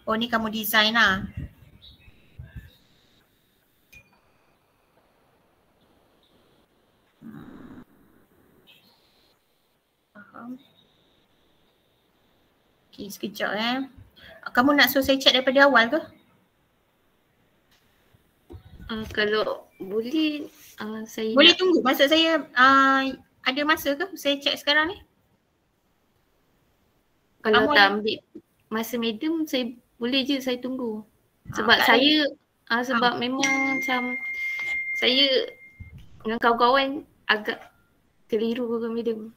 Oh ni kamu design lah. Faham. Okay, sekejap Kamu nak suruh saya check daripada awal ke? Kalau boleh saya boleh nak... tunggu. Maksud saya ada masa ke saya check sekarang ni? Kalau kamu tak ambil masa medium, saya boleh je saya tunggu. Sebab tak saya sebab memang macam saya dengan kawan-kawan agak keliru ke medium.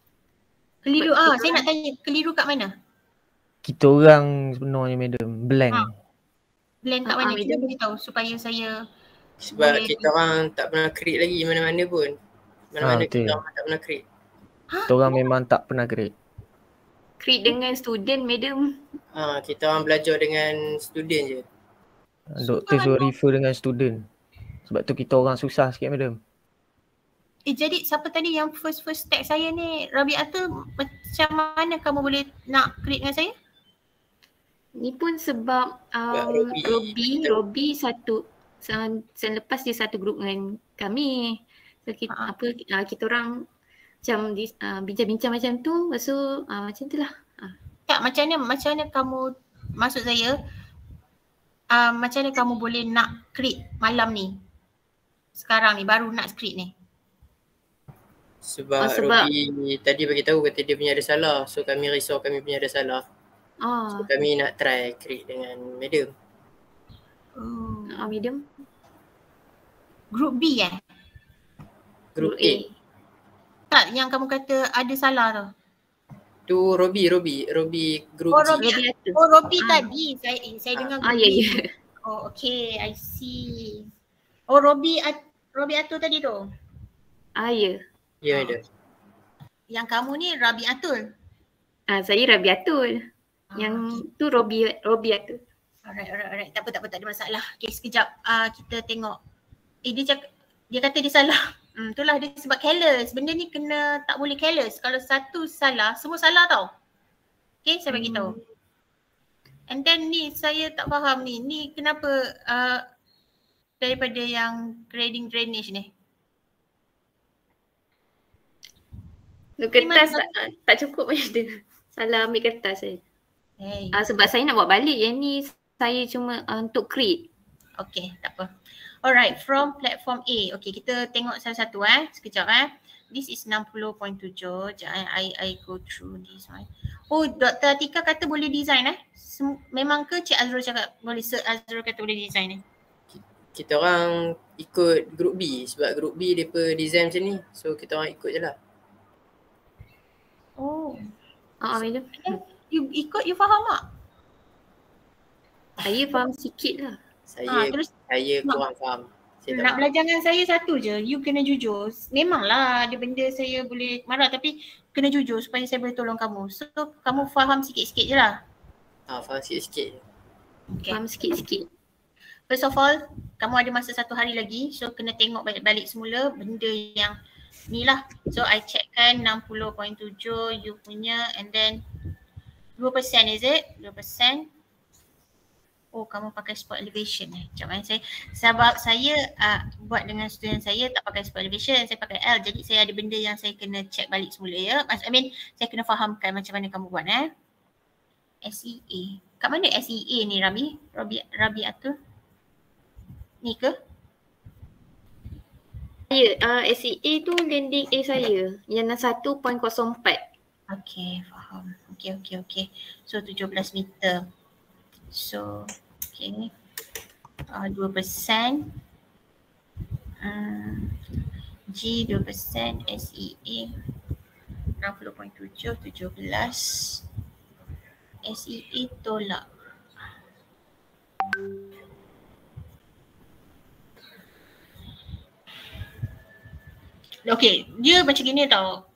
Keliru saya nak tanya keliru kat mana? Kita orang sebenarnya madam blank. Blank kat mana? Cuba beritahu supaya saya sebab kita orang tak pernah create lagi mana-mana pun. Mana-mana kita orang tak pernah create. Kita orang memang tak pernah create. Create dengan student madam. Kita orang belajar dengan student je. Doktor suruh refer dengan student. Sebab tu kita orang susah sikit madam. Jadi siapa tadi yang first tag saya ni, Rabiatul, macam mana kamu boleh nak create dengan saya? Ni pun sebab Robi satu selepas dia satu grup dengan kami. So kita orang macam bincang-bincang macam tu, lepas tu macam tu lah. Tak, macam mana kamu, maksud saya macam mana kamu boleh nak create malam ni? Sekarang ni baru nak create ni. Sebab Robi tadi bagi tahu kata dia punya ada salah. So kami risau kami punya ada salah. So kami nak try create dengan medium. Medium. Group B Group A. Tak, yang kamu kata ada salah tu. Tu Robi group G. Robi tadi saya dengar group B. Oh okay, I see. Oh Robi Atul tadi tu. Ya. Ya ada. Yang kamu ni Rabiatul. Saya Rabiatul. Yang tu Robi Atul. Alright. Tak apa, tak ada masalah. Okay, sekejap kita tengok. Dia kata dia salah. Itulah dia sebab careless. Benda ni kena tak boleh careless. Kalau satu salah, semua salah tau. Okay, saya bagi tahu. And then ni saya tak faham ni. Ni kenapa daripada yang grading drainage ni? Kertas tak cukup macam tu. Salah ambil kertas saya. Sebab saya nak buat balik. Yang ni saya cuma untuk create. Okay, tak apa. Alright, from platform A. Okay, kita tengok satu-satu sekejap This is 60.7. I go through this one. Oh, Dr. Atika kata boleh design Memang ke Cik Azrul cakap boleh, Sir Azrul kata boleh design ni? Kita orang ikut group B sebab group B depa design macam ni. So kita orang ikut je lah. Oh. Macam you faham tak? Saya faham sikit lah. Saya kurang faham. Nak belajar dengan saya satu je, you kena jujur. Memanglah ada benda saya boleh marah tapi kena jujur supaya saya boleh tolong kamu. So kamu faham sikit-sikit je lah. Faham sikit-sikit. Okay. Faham sikit-sikit. First of all, kamu ada masa 1 hari lagi. So kena tengok balik semula benda yang ni lah. So I checkkan 60.7 you punya and then 2% is it? 2%. Oh, kamu pakai spot elevation sebab saya buat dengan student saya tak pakai spot elevation, saya pakai L. Jadi saya ada benda yang saya kena check balik semula ya. Saya kena fahamkan macam mana kamu buat SEA. Kat mana SEA ni Rabi Atul? Ni ke? SEA tu landing A saya yang 1.04. Okay, faham. Okay. So 17 meter. So, okay. 2%. G 2%, SEA 60.7, 17. SEA tolak. Okay, dia macam gini tau.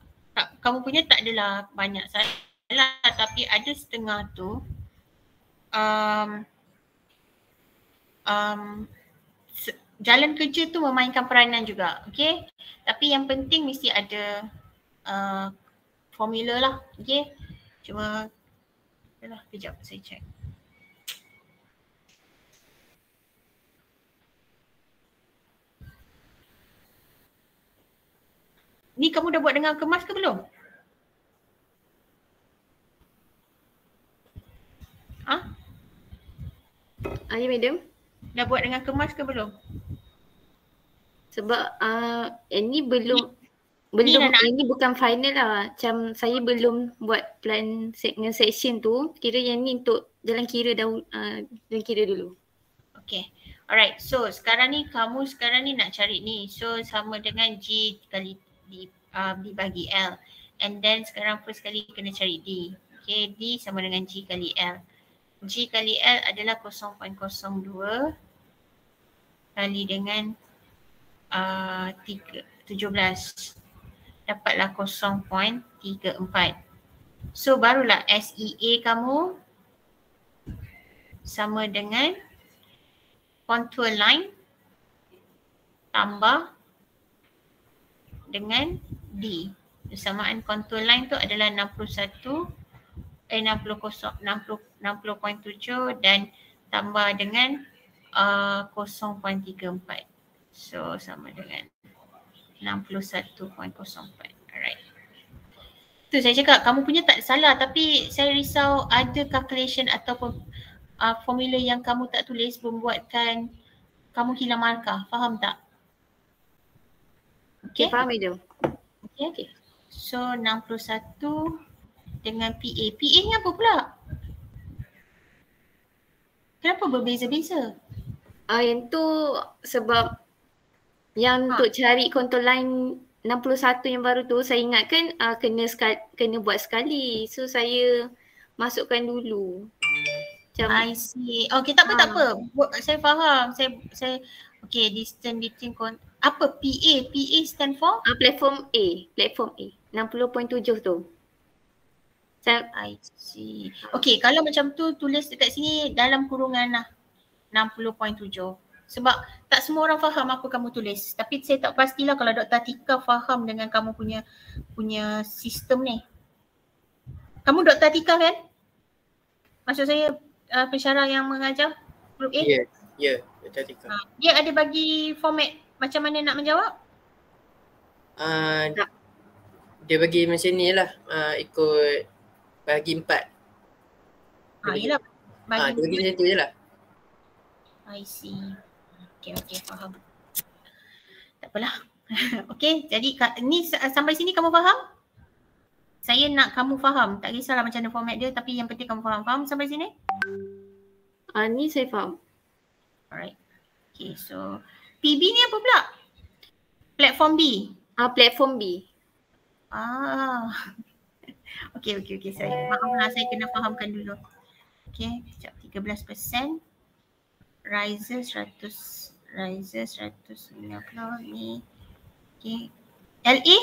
Kamu punya tak adalah banyak salah tapi ada setengah tu jalan kerja tu memainkan peranan juga, okay? Tapi yang penting mesti ada formula lah, okay? Cuma, kejap saya check. Ni kamu dah buat dengan kemas ke belum? Ya madam. Dah buat dengan kemas ke belum? Sebab ini belum nak- ini bukan final lah. Macam saya belum buat plan dengan section tu. Kira yang ni untuk jalan kira jalan kira dulu. Okay. Alright. So sekarang ni kamu nak cari ni. So sama dengan G kali D bagi L. And then sekarang first kali kena cari D. Okay. D sama dengan G kali L. G kali L adalah 0.02 kali dengan 17. Dapatlah 0.34. So barulah SEA kamu sama dengan contour line tambah dengan D. Persamaan contour line tu adalah 60.7 dan tambah dengan 0.34. So sama dengan 61.04. Alright. Tu saya cakap kamu punya tak salah, tapi saya risau ada calculation ataupun formula yang kamu tak tulis membuatkan kamu hilang markah. Faham tak? Okay, faham itu. Okay. So 61 dengan PA. PA ni apa pula? Kenapa berbeza-beza? Yang tu sebab yang untuk cari contour line 61 yang baru tu saya ingatkan kena buat sekali. So saya masukkan dulu. Macam I see. Okay, tak apa. Saya faham. Saya okay, distance between apa PA? PA stand for? Platform A. 60.7 tu. I see. Okay, kalau macam tu tulis dekat sini dalam kurungan lah 60.7. Sebab tak semua orang faham apa kamu tulis. Tapi saya tak pastilah kalau Dr. Atika faham dengan kamu punya sistem ni. Kamu Dr. Atika kan? Maksud saya pensyarah yang mengajar grup A? Ya, Dr. Atika. Dia ada bagi format macam mana nak menjawab? Dia bagi macam ni lah, ikut bagi 4. Yelah. Dia bagi macam tu je lah. I see. Okay, faham. Tak apalah. Okay, jadi ni sampai sini kamu faham? Saya nak kamu faham. Tak kisahlah macam mana format dia, tapi yang penting kamu faham. Faham sampai sini? Ni saya faham. Alright. Okay, so PB ni apa pula? Platform B? Platform B. Okay. Saya maaflah, saya kena fahamkan dulu. Okay, sekejap. 13%. Rises 190 ni. Okay. LA?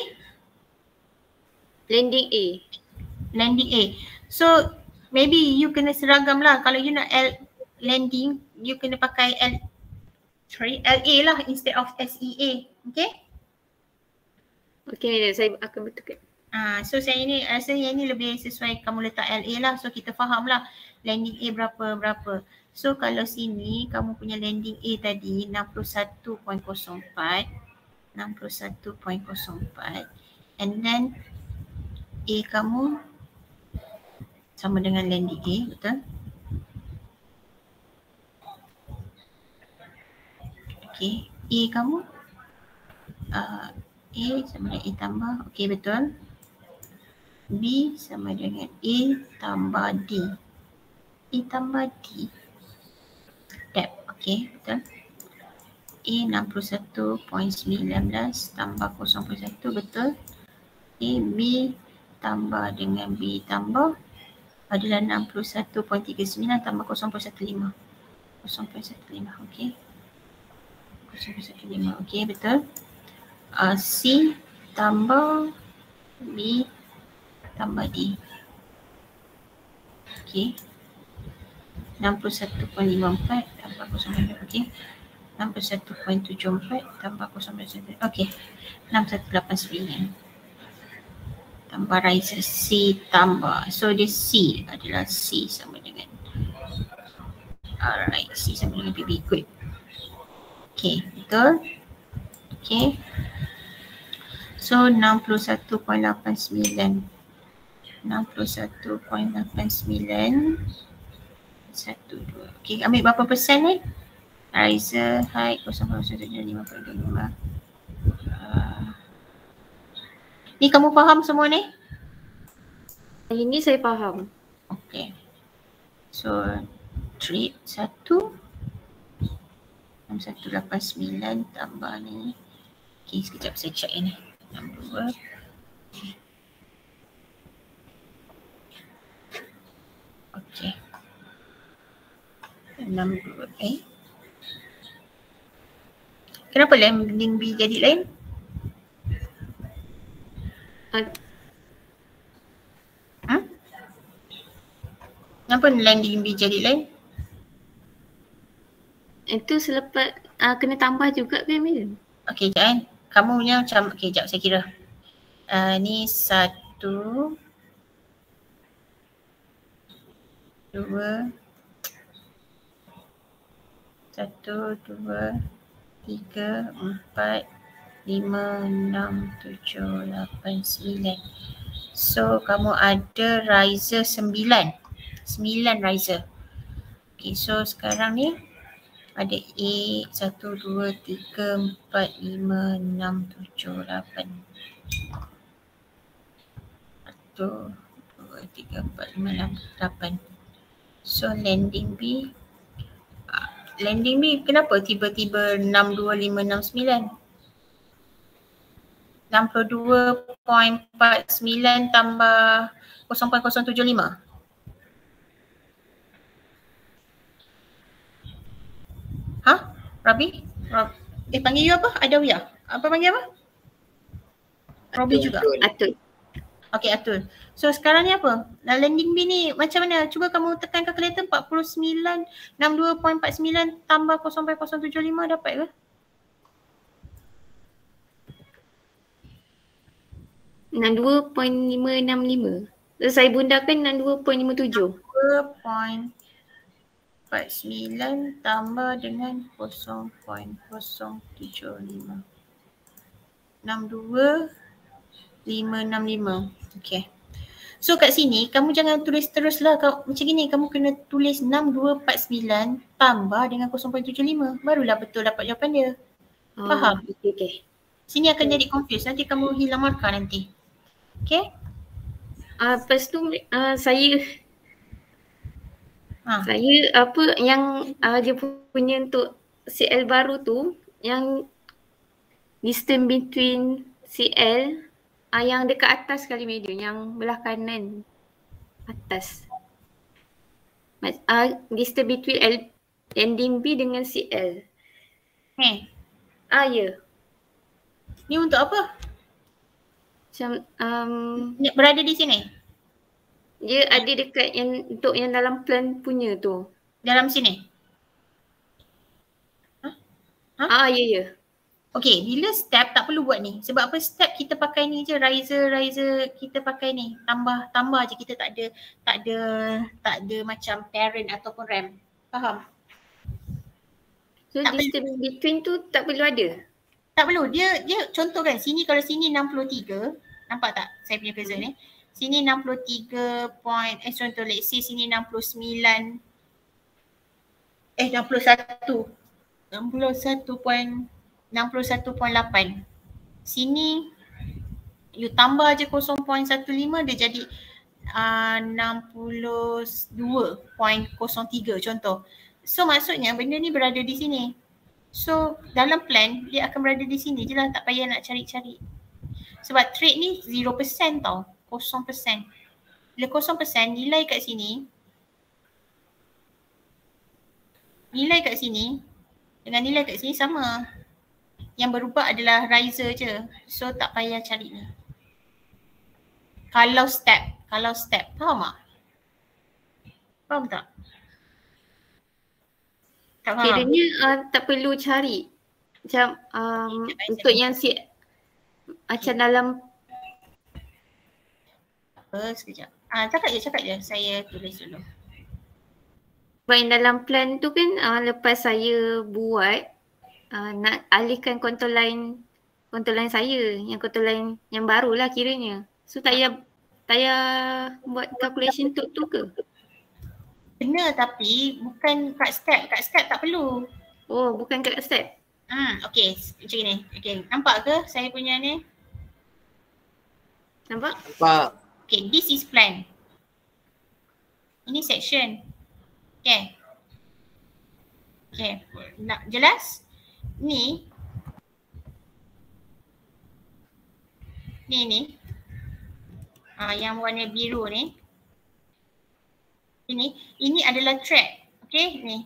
Landing A. So maybe you kena seragam lah. Kalau you nak landing, you kena pakai LA lah instead of SEA. Okay? Okay, saya akan betulkan. So saya rasa yang ni lebih sesuai kamu letak LA lah. So kita faham lah landing A berapa. So kalau sini kamu punya landing A tadi 61.04 and then A kamu sama dengan landing A, betul? Okay, A kamu A sama dengan A tambah, okay betul. B sama dengan A tambah D. A tambah D. Depth, okay betul. A 61.19 tambah 0.1 betul. A B tambah dengan B tambah adalah 61.39 tambah 0.15. 0.15, okay. 0.15, okay betul. C tambah B tambah D. Okay. 61.54 tambah 0.1, okay. 61.74 tambah 0.1, okay. 6189 tambah rises C tambah. So dia C adalah C sama dengan alright, C sama dengan PB, good. Okay, betul. Okay. So 61.89. 61.89. 12. Okay, ambil berapa persen ni? Riser height 0.175. Ni kamu faham semua ni? Ini saya faham. Okay. So treat 6189 tambah ni. Okay, sekejap saya check ini. 62. Okay. 62. Kenapa landing B jadi lain? Kenapa landing B jadi lain? Itu selepas kena tambah juga ke Emil? Okay, jangan. Kamu punya macam, okay, sekejap saya kira. Ni 1, 2, 3, 4, 5, 6, 7, 8, 9. So kamu ada riser 9. 9 riser. Okay, so sekarang ni ada A 1, 2, 3, 4, 5, 6, 7, 8. 1, 2, 3, 4, 5, 6, 8. So landing B. Landing B kenapa tiba-tiba 6, 2, 5, 6, 9? 62.49 tambah 0.075. Ha? Rabi? Panggil you apa? Adawiyah? Apa panggil apa? Robi juga? Atul. Okay, Atul. So sekarang ni apa? Landing B ni macam mana? Cuba kamu tekan kalkulator 49, 62.49 tambah 0.075 dapat ke? 62.565. Saya bundakan 62.57. 2.49 tambah dengan 0.075. 62.565. Okay. So kat sini kamu jangan tulis teruslah macam gini. Kamu kena tulis 6249 tambah dengan 0.75. Barulah betul dapat jawapan dia. Faham? Okay. Sini akan jadi confused. Nanti kamu hilang markah nanti. Okay? Lepas tu saya apa yang dia punya untuk CL baru tu yang distance between CL yang dekat atas sekali medium yang belah kanan atas. Distance between landing B dengan CL. Ya. Ni untuk apa? Macam berada di sini. Dia ada dekat yang untuk yang dalam plan punya tu. Dalam sini. Ya. Okay, bila step tak perlu buat ni. Sebab apa step kita pakai ni je, riser kita pakai ni. Tambah je, kita tak ada macam parent ataupun RAM. Faham? So distance between tu tak perlu ada? Tak perlu. Dia contoh kan, sini kalau sini 63, nampak tak saya punya cursor ni? Sini 63 contoh let's say sini 61. 61.8. Sini you tambah je 0.15 dia jadi 62.03 contoh. So maksudnya benda ni berada di sini. So dalam plan dia akan berada di sini je lah, tak payah nak cari-cari. Sebab trade ni 0% tau, 0%. Bila 0% nilai kat sini dengan nilai kat sini sama. Yang berubah adalah riser je. So tak payah cari ni. Kalau step. Faham tak? Faham tak? Tak faham? Kiranya tak perlu cari. Macam untuk yang macam dalam sekejap. Cakap je. Saya tulis dulu. Yang dalam plan tu kan lepas saya buat nak alihkan control line contoh line saya, yang contoh line yang baru lah kiranya. So tak payah buat calculation tu ke? Kena tapi bukan kat step. Kat step tak perlu. Oh, bukan kat step. Okay, macam ni. Okay, nampak ke saya punya ni? Nampak? Nampak. Okay, this is plan. Ini section. Okay. Okay, nak jelas? Ni. Ni. Yang warna biru ni. Ini adalah track. Okay, ni.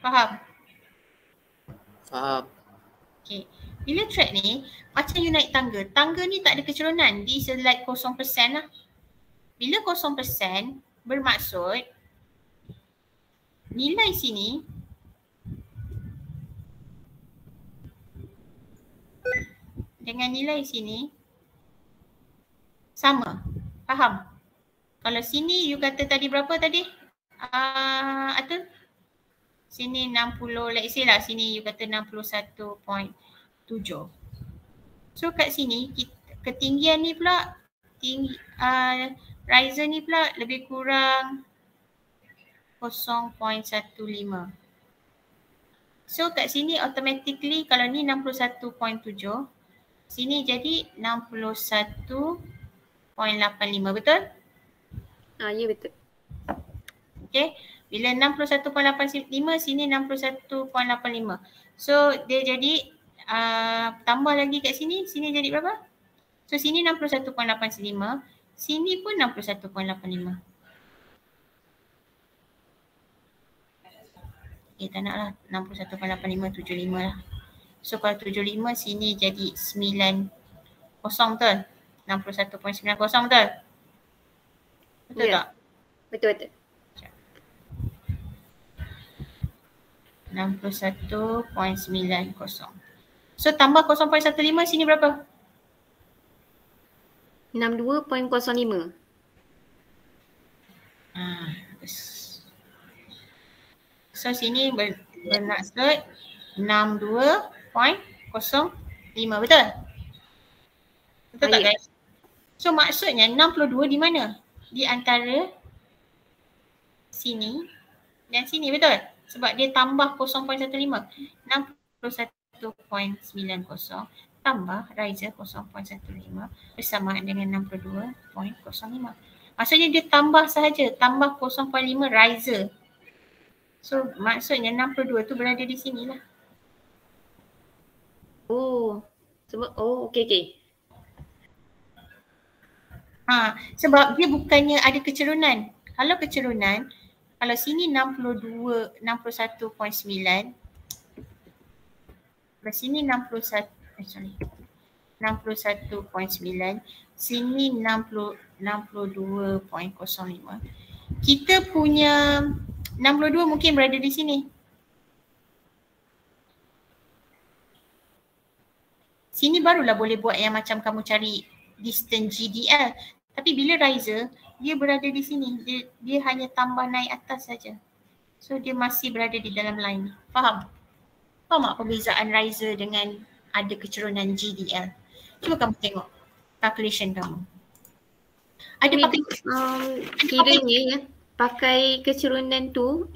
Faham? Faham. Okay. Bila track ni, macam you naik tangga. Tangga ni tak ada kecerunan. This is like 0% lah. Bila 0% bermaksud nilai sini dengan nilai sini sama. Faham? Kalau sini you kata tadi berapa tadi? Atau sini 60, let's say lah sini you kata 61.7. So kat sini ketinggian ni pula riser ni pula lebih kurang 0.15. So kat sini automatically kalau ni 61.7, sini jadi 61.85, betul? Ya betul. Okay, bila 61.85 sini 61.85. So dia jadi tambah lagi kat sini, sini jadi berapa? So sini 61.85, sini pun 61.85. Okay, tak nak lah 61.85, 75 lah. So kalau 75 sini jadi 90 betul? 61.90 betul? Betul tak? Betul. 61.90. So tambah 0.15 sini berapa? 62.05. So sini bermaksud 62.05, betul? Betul tak guys? So maksudnya 62 di mana? Di antara sini dan sini, betul? Sebab dia tambah 0.15. 61.90 tambah riser 0.15 bersamaan dengan 62.05. Maksudnya dia tambah sahaja, tambah 0.5 riser. So maksudnya 62 tu berada di sini lah. Okey. Sebab dia bukannya ada kecerunan. Kalau kecerunan, kalau sini 61.9, kalau sini 61.9, sini 62.05. Kita punya 62 mungkin berada di sini. Sini barulah boleh buat yang macam kamu cari distance GDL. Tapi bila riser, dia berada di sini. Dia hanya tambah naik atas saja. So dia masih berada di dalam line. Faham? Faham tak perbezaan riser dengan ada kecerunan GDL? Cuba kamu tengok calculation kamu. Kiranya pakai kecerunan tu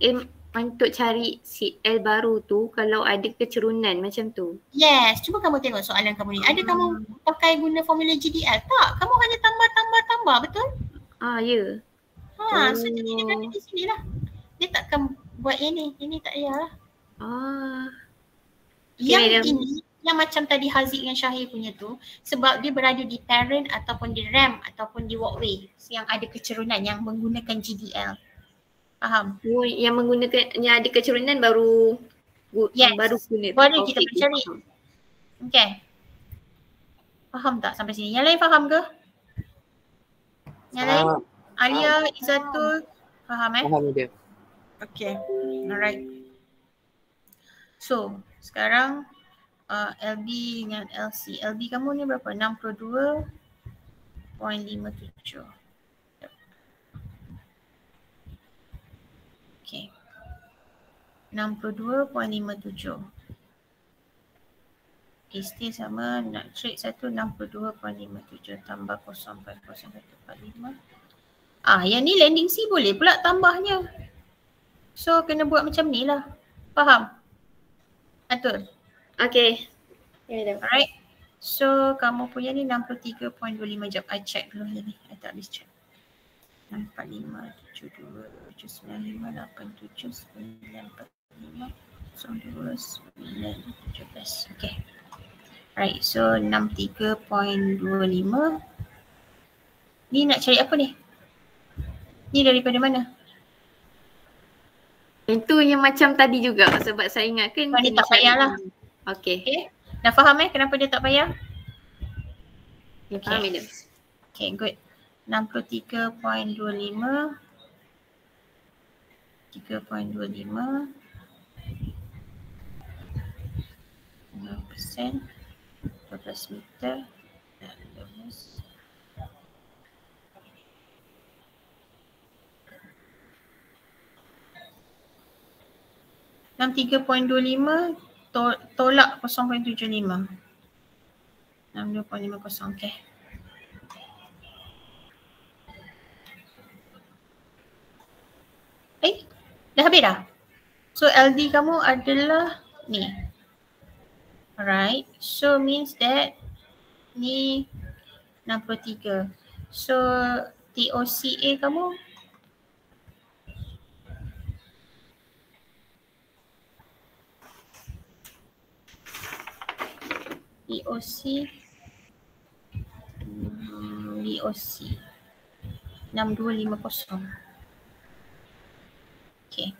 untuk cari CL baru tu kalau ada kecerunan macam tu. Yes, cuba kamu tengok soalan kamu ni. Ada kamu pakai guna formula GDL? Tak, kamu hanya tambah, betul? Ya. So jadi dia berada di sini lah. Dia takkan buat ini tak payahlah. Yang ini, yang macam tadi Haziq dengan Syahir punya tu, sebab dia berada di parent ataupun di ramp ataupun di walkway yang ada kecerunan yang menggunakan GDL. Faham? Yang menggunakan yang ada kecerunan baru baru guna. Baru kita cari. Okay. Faham tak sampai sini? Yang lain faham ke? Yang lain? Alia, Izzatul, faham Faham dia. Okay. Alright. So, sekarang LB dengan LC. LB kamu ni berapa? 62.57. Okay. 62.57. Okay, still sama. Nak trade satu 62.57 tambah 0.0145. Yang ni landing C boleh pula tambahnya. So kena buat macam ni lah. Faham? Atul? Okay. Yeah, alright. So kamu punya ni 63.25 jap. I check dulu ni. I tak habis check. 645 72 795 87 945 02 917. Okay. Alright, so 63.25. Ni nak cari apa ni? Ni daripada mana? Itu yang macam tadi juga sebab saya ingatkan Ni tak payahlah. Okay. Dah faham kenapa dia tak payah? Okay. Faham dia. Okay, good. 63.25 3.25 5% 12 meter 63.25 tolak 0.75. 62.50. Okay. Dah habis dah? So LD kamu adalah ni. Alright. So means that ni 63. So TOCA kamu BOC 6250. Okay.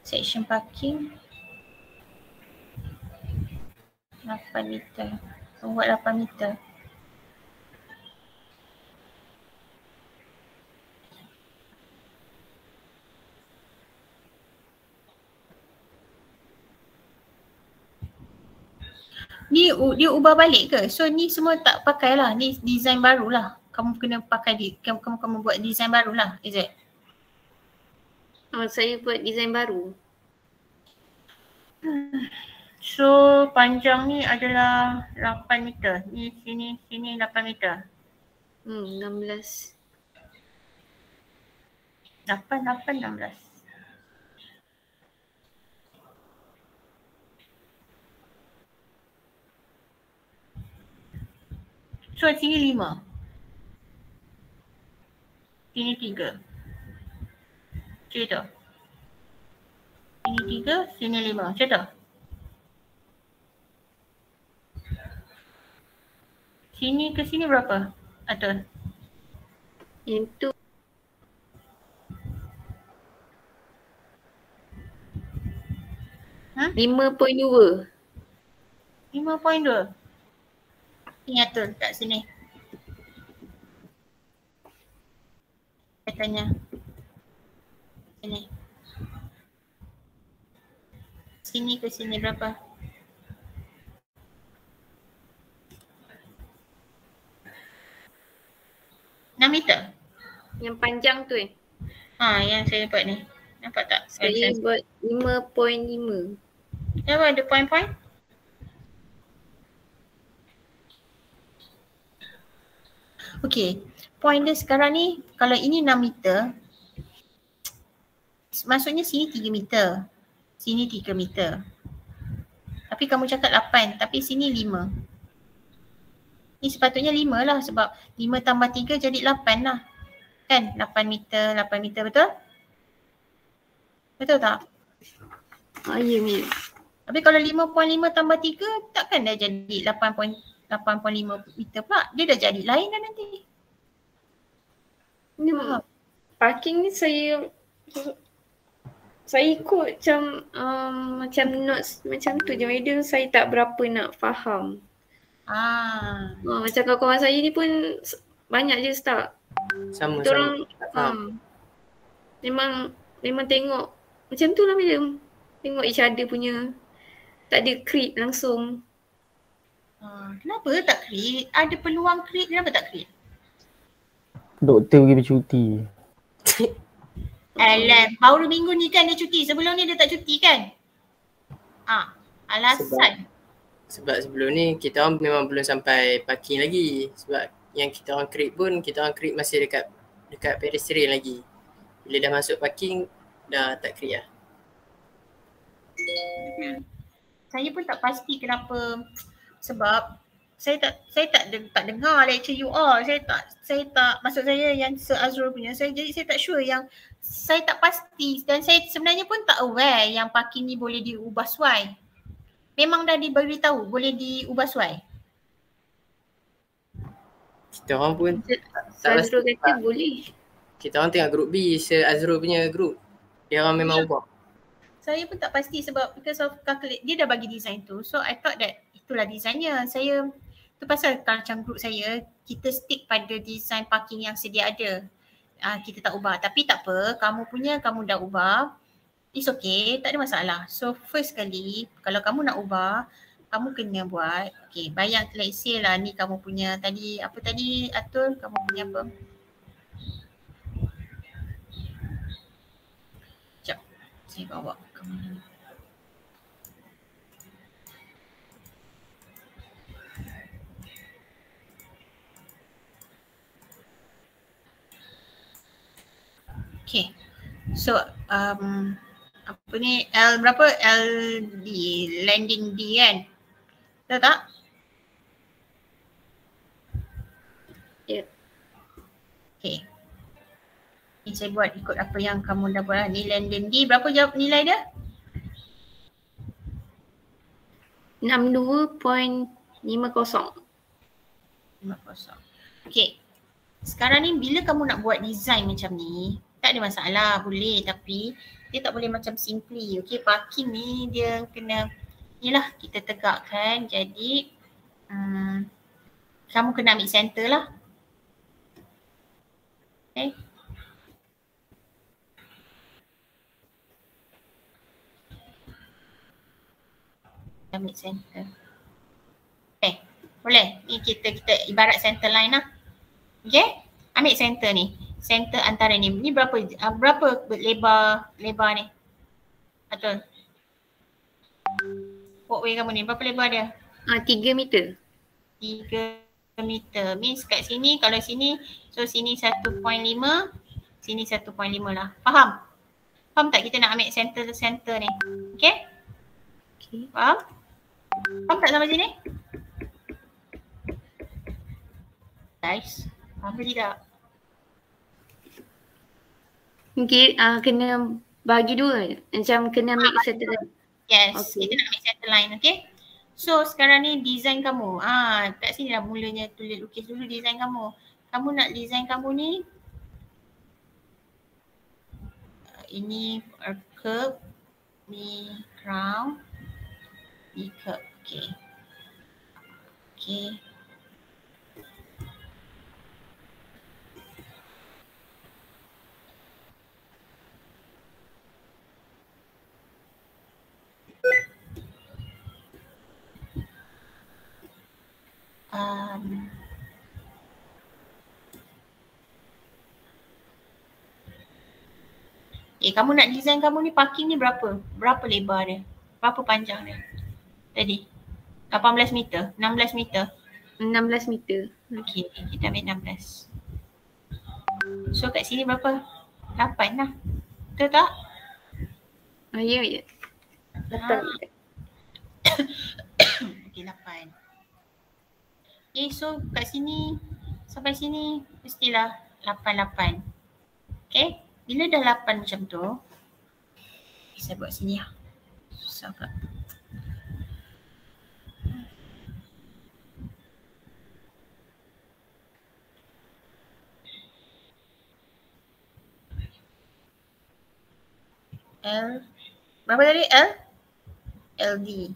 Section parking 8 meter. Buat 8 meter. Ni dia ubah balik ke? So ni semua tak pakai lah. Ni design baru lah. Kamu kena pakai kamu buat design baru lah. Is it? Saya buat design baru. So panjang ni adalah 8 meter. Ni sini 8 meter. 16. 16. So sini 5. Sini 3. Macam tu. Sini 3, sini 5. Macam tu. Sini ke sini berapa? Atul? Itu 5.2. 5.2. Ni Atul kat sini. Saya tanya. Sini. Sini ke sini berapa? meter. Yang panjang tu Yang saya buat ni. Nampak tak? Saya buat 5.5. Kenapa ada point-point? Okay. Point dia sekarang ni, kalau ini 6 meter, maksudnya sini 3 meter. Sini 3 meter. Tapi kamu cakap 8, tapi sini 5. Ni sepatutnya 5 lah sebab 5 tambah 3 jadi 8 lah. Kan? 8 meter betul? Betul tak? Ya ni. Tapi kalau 5.5 tambah 3 takkan dah jadi 8.5 meter pula. Dia dah jadi lain dah nanti. Ni parking ni saya ikut macam notes macam tu je. Dia saya tak berapa nak faham. Macam kawan-kawan saya ni pun banyak je start. Sama. Memang tengok macam tu lah macam tengok each other punya. Tak ada create langsung. Kenapa tak create? Ada peluang create, kenapa tak create? Doktor pergi bercuti. Alah, baru minggu ni kan dia cuti. Sebelum ni dia tak cuti kan? Alasan. Sebab sebelum ni kita orang memang belum sampai parking lagi. Sebab yang kita orang create pun, kita orang create masih dekat pedestrian lagi. Bila dah masuk parking, dah tak create lah. Saya pun tak pasti kenapa, sebab saya tak dengar lecture you all. Saya tak maksud saya yang Sir Azrul punya. Jadi saya tak sure, yang saya tak pasti, dan saya sebenarnya pun tak aware yang parking ni boleh diubah suai. Memang dah diberitahu boleh diubah suai. Kita orang pun Sir Azrul kata boleh. Kita orang tengok group B, Sir Azrul punya group. Dia orang memang ubah. Saya pun tak pasti sebab because of calculate, dia dah bagi design tu. So I thought that itulah desainnya. Saya, tu pasal macam group saya, kita stick pada design parking yang sedia ada. Kita tak ubah. Tapi tak apa, kamu dah ubah. It's okay, tak ada masalah. So first kali, kalau kamu nak ubah, kamu kena buat, okay, bayang let's say lah ni kamu punya tadi, apa tadi Atul, kamu punya apa? Sekejap, saya bawa kamu dulu. Okay, so apa ni, L berapa? LD, landing D kan? Tahu tak? Ya. Okay. Ni saya buat ikut apa yang kamu dah buat. Ni landing D, berapa jawab nilai dia? 62.50. 50. Okay. Sekarang ni bila kamu nak buat design macam ni, tak ada masalah, boleh, tapi dia tak boleh macam simply. Okay, parking ni dia kena, inilah kita tegakkan. Jadi kamu kena ambil center lah. Okay. Ambil center. Okay, boleh. Ni kita ibarat center line lah. Okay, ambil center ni. Center antara ni. Ni berapa lebar ni? Betul. Walkway kamu ni, berapa lebar dia? 3 meter. 3 meter. Means kat sini, kalau sini, so sini 1.5, sini 1.5 lah. Faham? Faham tak kita nak ambil center ni? Okay? Okay. Faham? Faham tak sampai sini? Guys, faham ke tidak? Mungkin kena bagi dua, macam kena ambil center line. Yes, Okay. kita nak ambil center line, okay? So sekarang ni design kamu. Kat sini dah mulanya tulis lukis dulu design kamu. Kamu nak design kamu ni, ini curve, ni crown, ni curve, okay. Okay. Kamu nak design kamu ni parking ni berapa? Berapa lebar dia? Berapa panjang dia? Tadi 18 meter, 16 meter. 16 meter. Okay, kita ambil 16. So kat sini berapa? 8 lah. Betul tak? Ya, ya. Betul. Okay, 8. Okay, so kat sini sampai sini mestilah 8. Okay, bila dah 8 macam tu, saya buat sini lah. Susah pula. L, berapa tadi L? LD.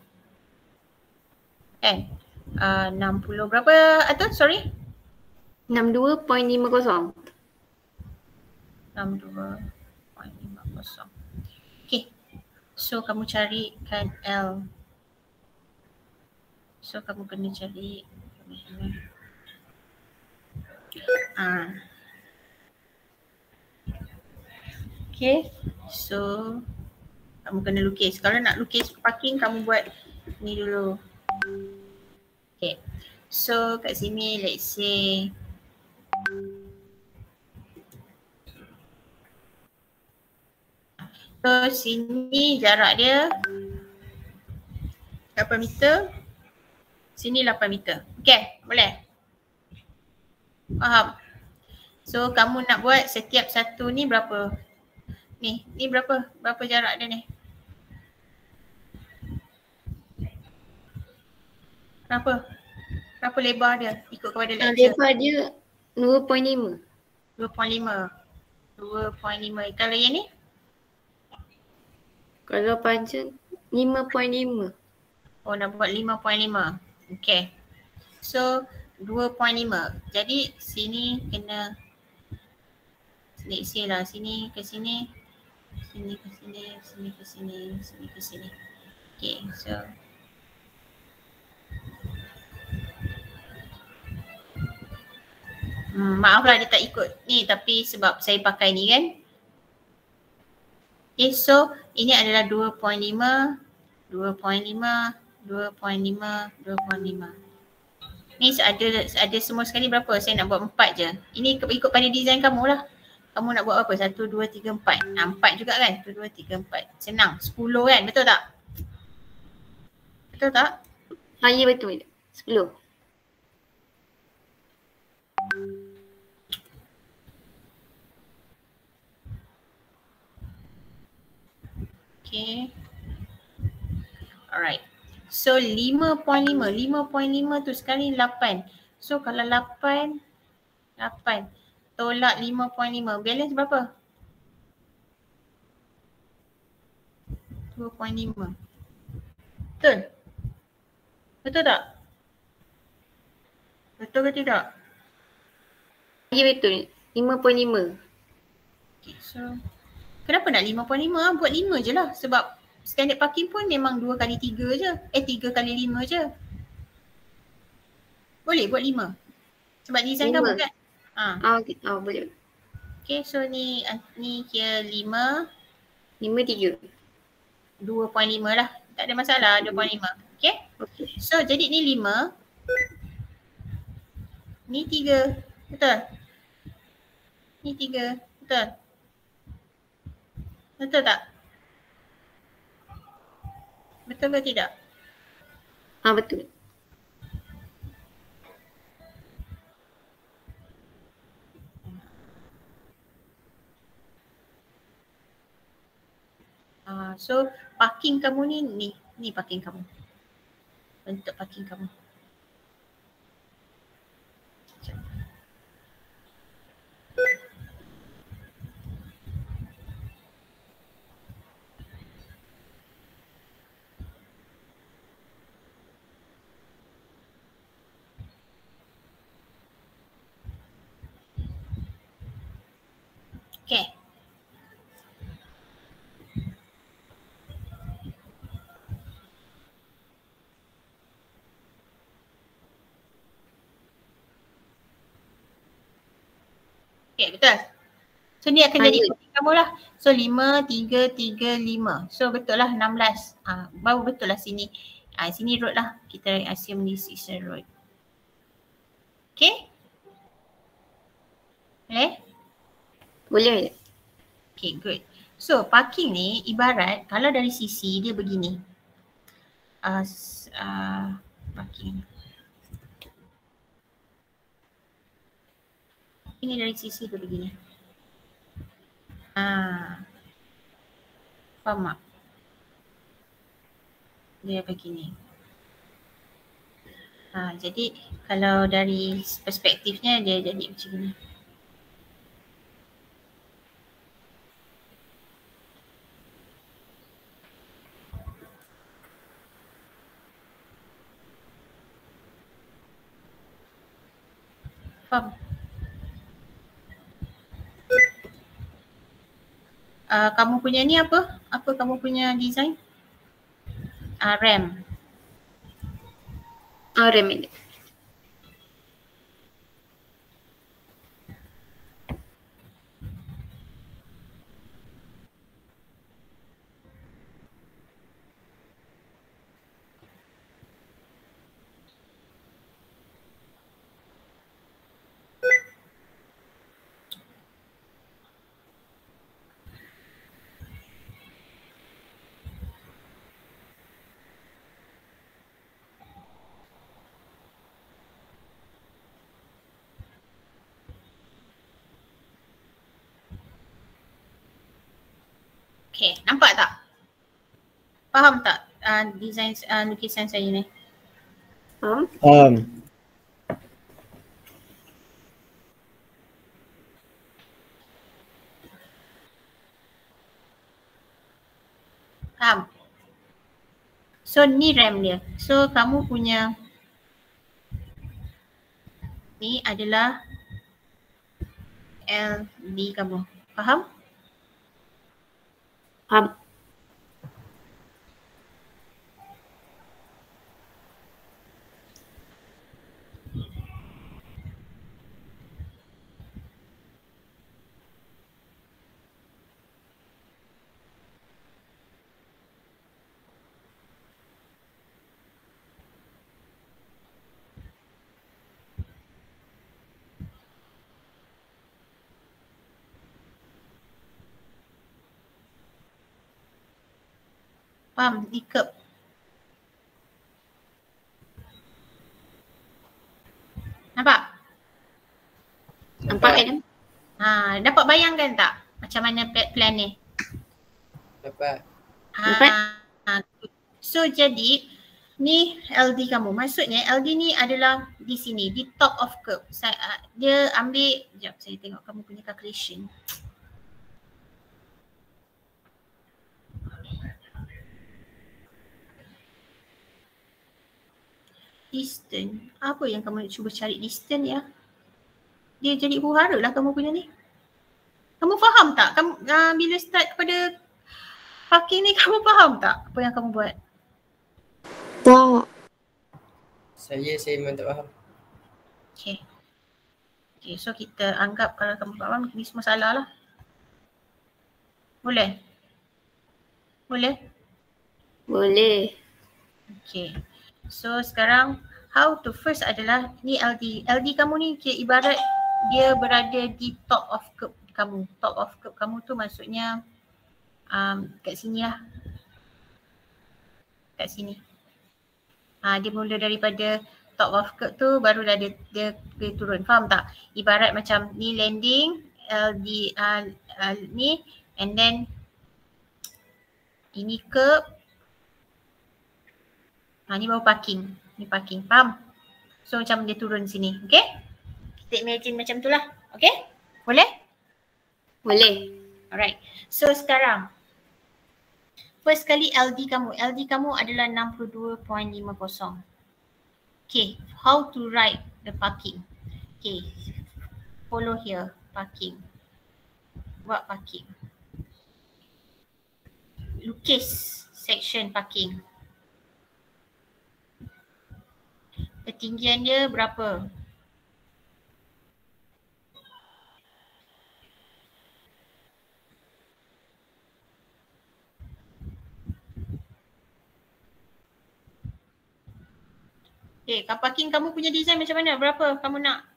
Kan? 60 berapa Atul? Sorry? 62.50. 62.50. Okay. So kamu carikan L. So kamu kena cari Okay. So kamu kena lukis. Kalau nak lukis parking kamu buat ni dulu. Okay. So kat sini let's say so sini jarak dia 8 meter. Sini 8 meter. Okay, boleh? Faham? So kamu nak buat setiap satu ni berapa? Ni berapa? Berapa jarak dia ni? Berapa? Berapa lebar dia ikut kepada lecture? Lebar dia 2.5. 2.5. 2.5. Kalau yang ni? Kalau panjang 5.5. Oh, nak buat 5.5. Okay. So 2.5. Jadi sini kena let's say lah sini ke sini. Sini ke sini, sini ke sini, sini ke sini. Okay, so maaflah dia tak ikut ni tapi sebab saya pakai ni kan. Okay, so ini adalah 2.5, 2.5, 2.5, 2.5. Ni ada semua sekali berapa? Saya nak buat 4 je. Ini ikut pada design kamu lah. Kamu nak buat apa? 1, 2, 3, 4. 4 juga kan? 1, 2, 3, 4. Senang. 10 kan? Betul tak? Betul tak? Ya betul. 10. Okay. Alright. So 5.5. 5.5 tu sekali 8. So kalau 8 tolak 5.5. Balance berapa? 2.5. Betul? Betul tak? Betul ke tidak? Ya betul. 5.5. Okay, so kenapa nak 5.5? Buat 5 je lah. Sebab standard parking pun memang 2 kali 3 je. 3 kali 5 je. Boleh buat 5. Sebab design 5. kamu kan? Boleh. Okay, so ni kira 5. 5.3. 2.5 lah. Tak ada masalah 2.5. Okay? So jadi ni 5. Ni 3. Betul? Ni 3. Betul? Betul tak? Betul ke tidak? Betul. So parking kamu ni parking kamu. Bentuk parking kamu. Okay. Okay, betul. So ni akan jadi parking kamu lah. So 5, 3, 3, 5. So betul lah 16. Baru betul lah sini. Sini road lah. Kita assume this is a road. Okay? Boleh? Boleh. Okay, good. So parking ni ibarat kalau dari sisi dia begini. Parking. Ini dari sisi dia begini. Faham tak? Dia begini. Jadi kalau dari perspektifnya dia jadi macam ni. Faham? Kamu punya ni apa? Apa kamu punya design? RAM. RAM ini. Okay, nampak tak? Faham tak design lukisan saya ni? Faham? Faham? So ni RAM dia. So kamu punya ni adalah LD kamu. Faham? Faham. Faham? Di curve. Nampak? Nampak Adam? Dapat bayangkan tak macam mana plan ni? Dapat. Dapat. So jadi ni LD kamu. Maksudnya LD ni adalah di sini, di top of curve. Dia ambil, sekejap saya tengok kamu punya calculation. Distance. Apa yang kamu nak cuba cari distance ya? Dia jadi huru-hara lah kamu punya ni. Kamu faham tak? Kamu bila start kepada parking ni kamu faham tak apa yang kamu buat? Tak. Saya memang tak faham. Okay. Okay, so kita anggap kalau kamu faham ni semua salah lah. Boleh? Boleh? Boleh. Okay. So sekarang how to first adalah ni LD. LD kamu ni ibarat dia berada di top of curve kamu. Top of curve kamu tu maksudnya kat sini lah. Kat sini. Dia mula daripada top of curve tu barulah dia turun. Faham tak? Ibarat macam ni landing, LD ni and then ini curve. Ni baru parking. Ni parking. Faham? So macam dia turun sini. Okay? Kita imagine macam tu lah. Okay? Boleh? Boleh. Alright. So sekarang. First kali LD kamu. LD kamu adalah 62.50. Okay. How to write the parking? Okay. Follow here. Parking. Buat parking. Lukis section parking. Ketinggian dia berapa? Okay, parking kamu punya design macam mana? Berapa kamu nak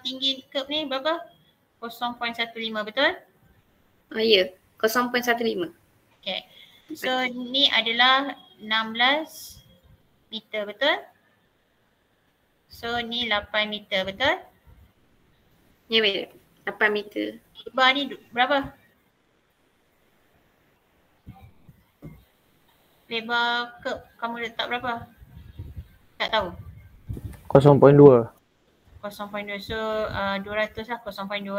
tinggi curb ni berapa? 0.15 betul? Ya, 0.15. Okay. So ni adalah 16 meter betul? So ni 8 meter betul? Ya, 8 meter. Lebar ni berapa? Lebar curb kamu letak berapa? Tak tahu. 0.2. 0.2. So 200 lah 0.2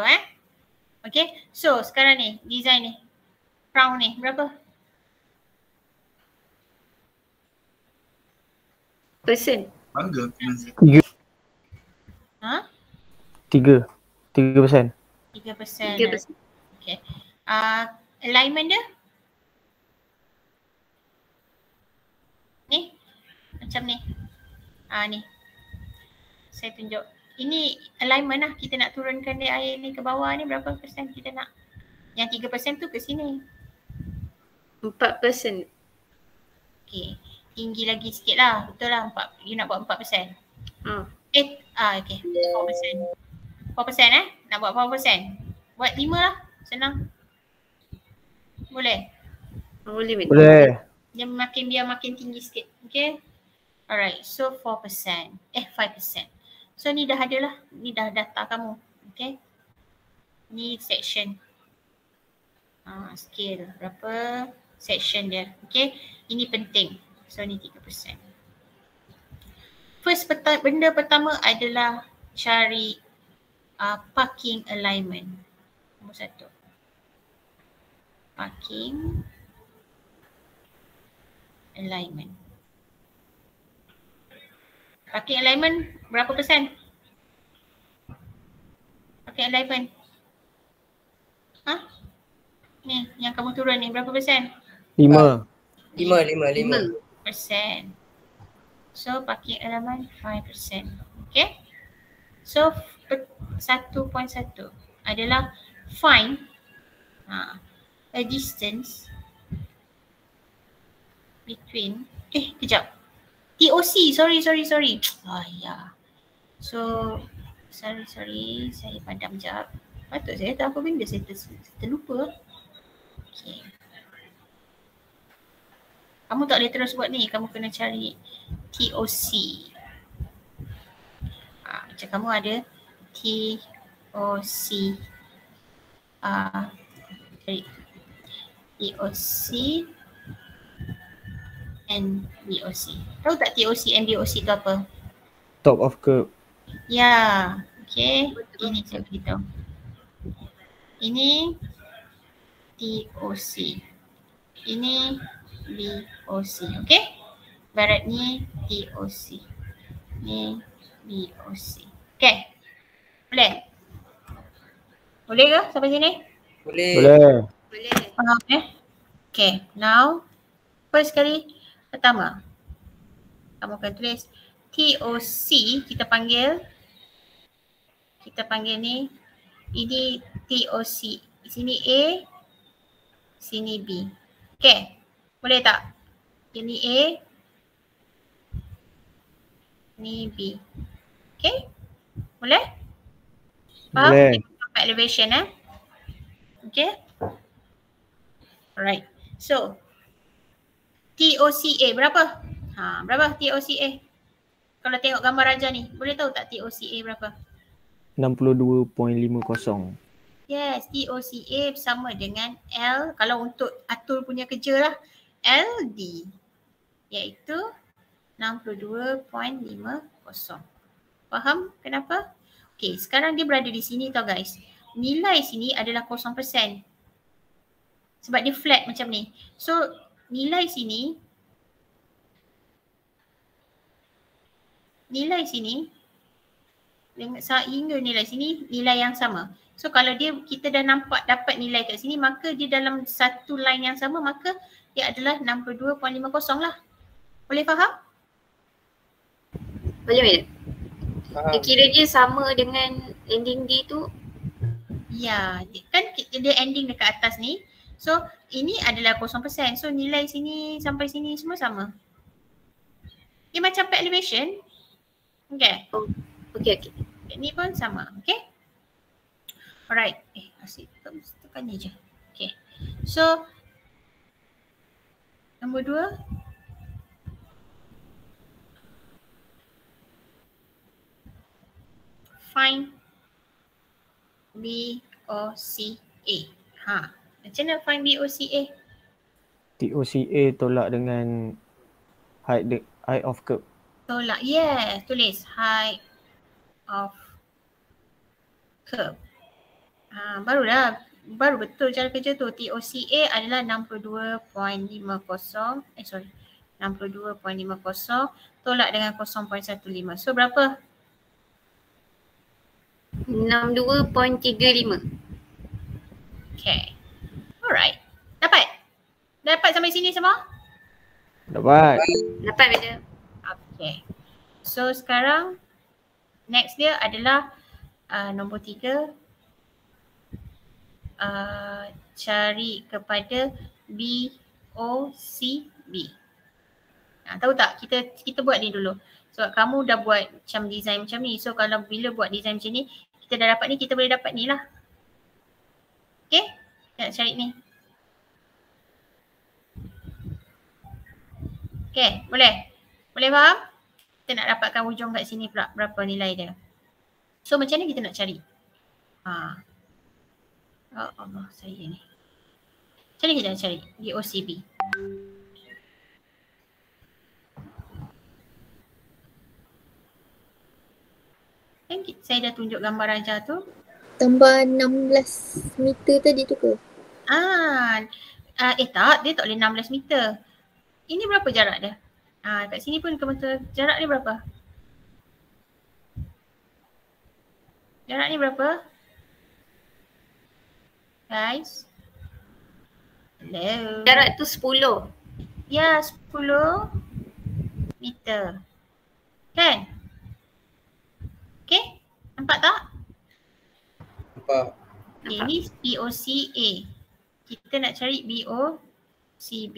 Okay. So sekarang ni design ni. Crown ni berapa? Persen. Bangga. 3%. Ha? 3%. 3%. 3%. Okay. Alignment dia? Ni. Macam ni. Ni. Saya tunjuk. Ini alignment lah. Kita nak turunkan dia air ni ke bawah ni berapa persen kita nak? Yang 3% tu ke sini. 4%. Okay. Tinggi lagi sikit lah. Betul lah. You nak buat 4%. Okay. 4%. 4% Nak buat 4%. Buat 5 lah. Senang. Boleh? Boleh. Boleh. Dia biar makin tinggi sikit. Okay. Alright. So 4%. 5%. So ni dah ada lah. Ni dah data kamu. Okay. Ni section. Scale berapa section dia. Okay, ini penting. So ni 3%. First benda pertama adalah cari parking alignment. Nombor 1. Parking alignment. Parking alignment berapa persen? Parking alignment. Ni yang kamu turun ni berapa persen? 5. 5. Persen. So parking alignment 5%. Okay. So 1.1 adalah find a distance between kejap. TOC, sorry. So sorry, saya padam jap. Patut saya tahu apa benda, saya terlupa. Okay. Kamu tak boleh terus buat ni, kamu kena cari TOC. Macam kamu ada TOC. Cari TOC and BOC. Tahu tak TOC and BOC tu apa? Top of curve. Ya, okay. Ini saya beritahu. Ini TOC. Ini BOC, okay? Barat ni TOC. Ni BOC. Okay. Boleh? Boleh ke sampai sini? Boleh. Faham Okay, now first kali pertama kamu akan tulis TOC, kita panggil ni, ini TOC, sini A, sini B. Okay, boleh tak? Ini A, ni B. Okay, boleh? Faham? Boleh. Elevation Okay. Alright. So TOCA berapa? Berapa TOCA? Kalau tengok gambar Raja ni, boleh tahu tak TOCA berapa? 62.50. Yes, TOCA sama dengan L, kalau untuk atur punya kerja lah, LD, iaitu 62.50. Faham kenapa? Okay, sekarang dia berada di sini tau guys. Nilai sini adalah 0%. Sebab dia flat macam ni. So, nilai sini hingga nilai sini nilai yang sama. So kalau kita dah nampak dapat nilai kat sini, maka dia dalam satu line yang sama, maka dia adalah 62.50 lah. Boleh faham? Boleh. Dia kira dia sama dengan ending D tu. Ya, kan dia ending dekat atas ni. So ini adalah 0%. So nilai sini sampai sini semua sama. Dia macam pad elevation. Okay. Okay. Ini pun sama. Okay. Alright. Asyik tekan ni je. Okay. So nombor 2. Find BOCA. Macam mana find BOCA? TOCA tolak dengan height of curve. Tolak. Yes, tulis height of curve. Baru betul cara kerja tu. TOCA adalah 62.50. 62.50 tolak dengan 0.15. So berapa? 62.35. Okay. Alright. Dapat sampai sini semua? Dapat Beda. Okay. So sekarang next dia adalah nombor 3. Cari kepada BOCB. Tahu tak? Kita buat ni dulu. Sebab kamu dah buat macam design macam ni. So kalau bila buat design macam ni, kita dah dapat ni, kita boleh dapat ni lah. Okay? Nak cari ni. Okay, boleh? Boleh faham? Kita nak dapatkan hujung kat sini pula berapa nilai dia. So macam mana kita nak cari? Oh Allah, saya ni. Cari kita cari BOCB. Kan saya dah tunjuk gambar Raja tu. Tambah 16 meter tadi tu ke? Tak, dia tak boleh 16 meter. Ini berapa jarak dia? Kat sini pun jarak ni berapa? Jarak ni berapa? Guys? Hello? Jarak tu 10. Ya, 10 meter. Kan? Okay? Nampak tak? Nampak. Okay, ni BOCA. Kita nak cari BOCB.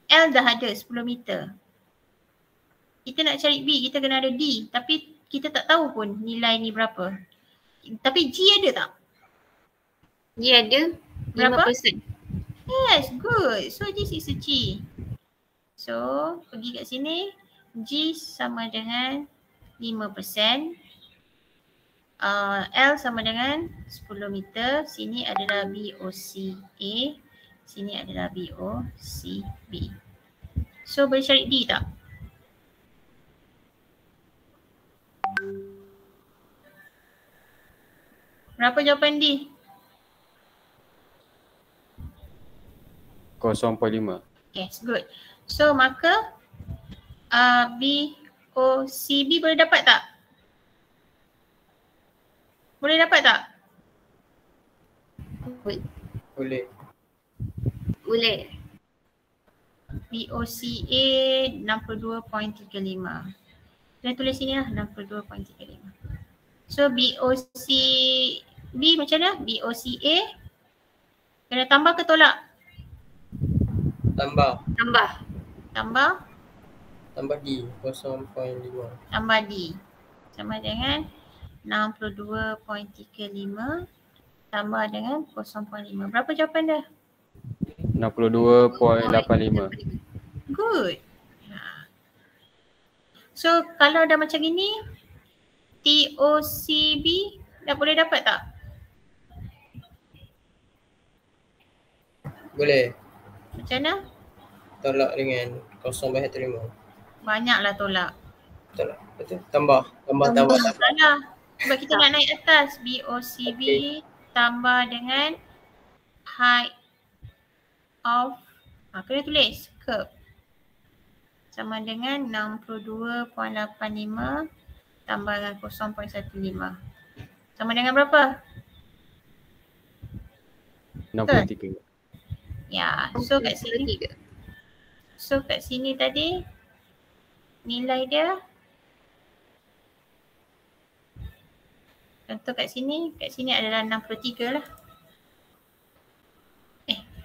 L dah ada 10 meter. Kita nak cari B, kita kena ada D. Tapi kita tak tahu pun nilai ni berapa. Tapi G ada tak? Dia ada 5%. Berapa? Yes, good. So this is a G. So pergi kat sini. G sama dengan 5%. L sama dengan 10 meter. Sini adalah BOCA. Sini adalah BOCB. So boleh cari D tak? Berapa jawapan D? 0.5. Yes, good. So maka BOCB boleh dapat tak? Boleh dapat tak? Boleh. Boleh. BOCA 62.35. Kita tulis sini lah 62.35. So BOCB macam mana? BOCA kena tambah ke tolak? Tambah. Tambah D 0.5. tambah D sama dengan 62.35 tambah dengan 0.5. Berapa jawapan dia? 62.85. Good. So kalau dah macam gini, TOCB dah boleh dapat tak? Boleh. Macam mana? Tolak dengan 0/5. Banyaklah tolak. Tolak. Betul. Tambah. Salah. Sebab kita nak naik atas. BOCB tambah dengan height of, kena tulis curve. Sama dengan 62.85 tambah dengan 0.15. Sama dengan berapa? 63. Ya, so kat sini tadi nilai dia contoh kat sini adalah 63 lah.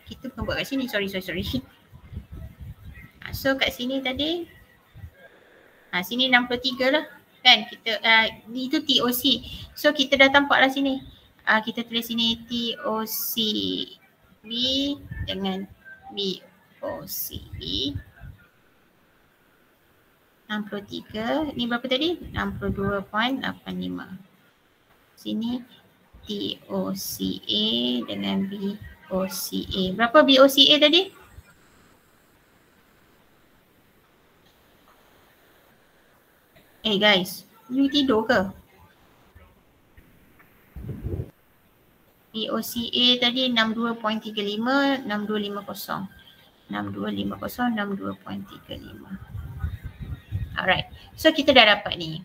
Kita bukan buat kat sini, sorry. So kat sini tadi sini 63 lah kan, kita itu TOC. So kita dah tampak lah sini. Kita tulis sini TOCB dengan BOCB 63. Ni berapa tadi? 62.85. Sini TOCA dengan BOCA. Berapa BOCA tadi? Guys, you tidur ke? BOCA tadi 62.35, 6250. 6235. Alright. So kita dah dapat ni.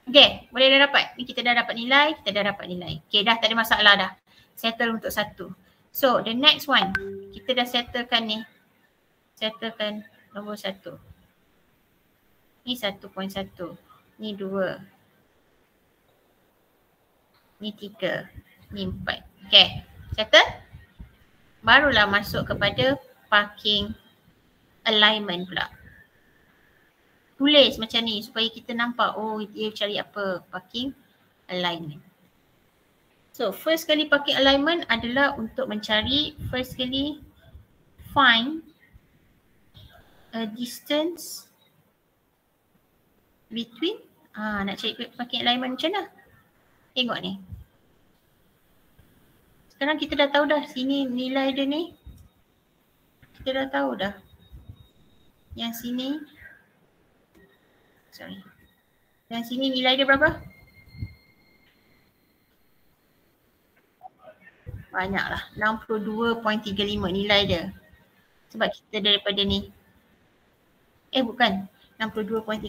Okay, boleh dah dapat. Ni kita dah dapat nilai, Okay, dah tak ada masalah dah. Settle untuk satu. So the next one, kita dah settlekan ni. Settlekan nombor 1. Ni 1.1. Ni 2. Ni 3. Ni 4. Okay, settle? Barulah masuk kepada parking alignment pula. Tulis macam ni supaya kita nampak, oh dia cari apa, parking alignment. So first kali parking alignment adalah untuk mencari, first kali find a distance between, nak cari parking alignment macam mana? Tengok ni. Sekarang kita dah tahu dah sini nilai dia ni. Kita dah tahu dah. Yang sini. Sorry. Yang sini nilai dia berapa? Banyaklah. 62.35 nilai dia. Sebab kita daripada ni. Bukan. 62.35.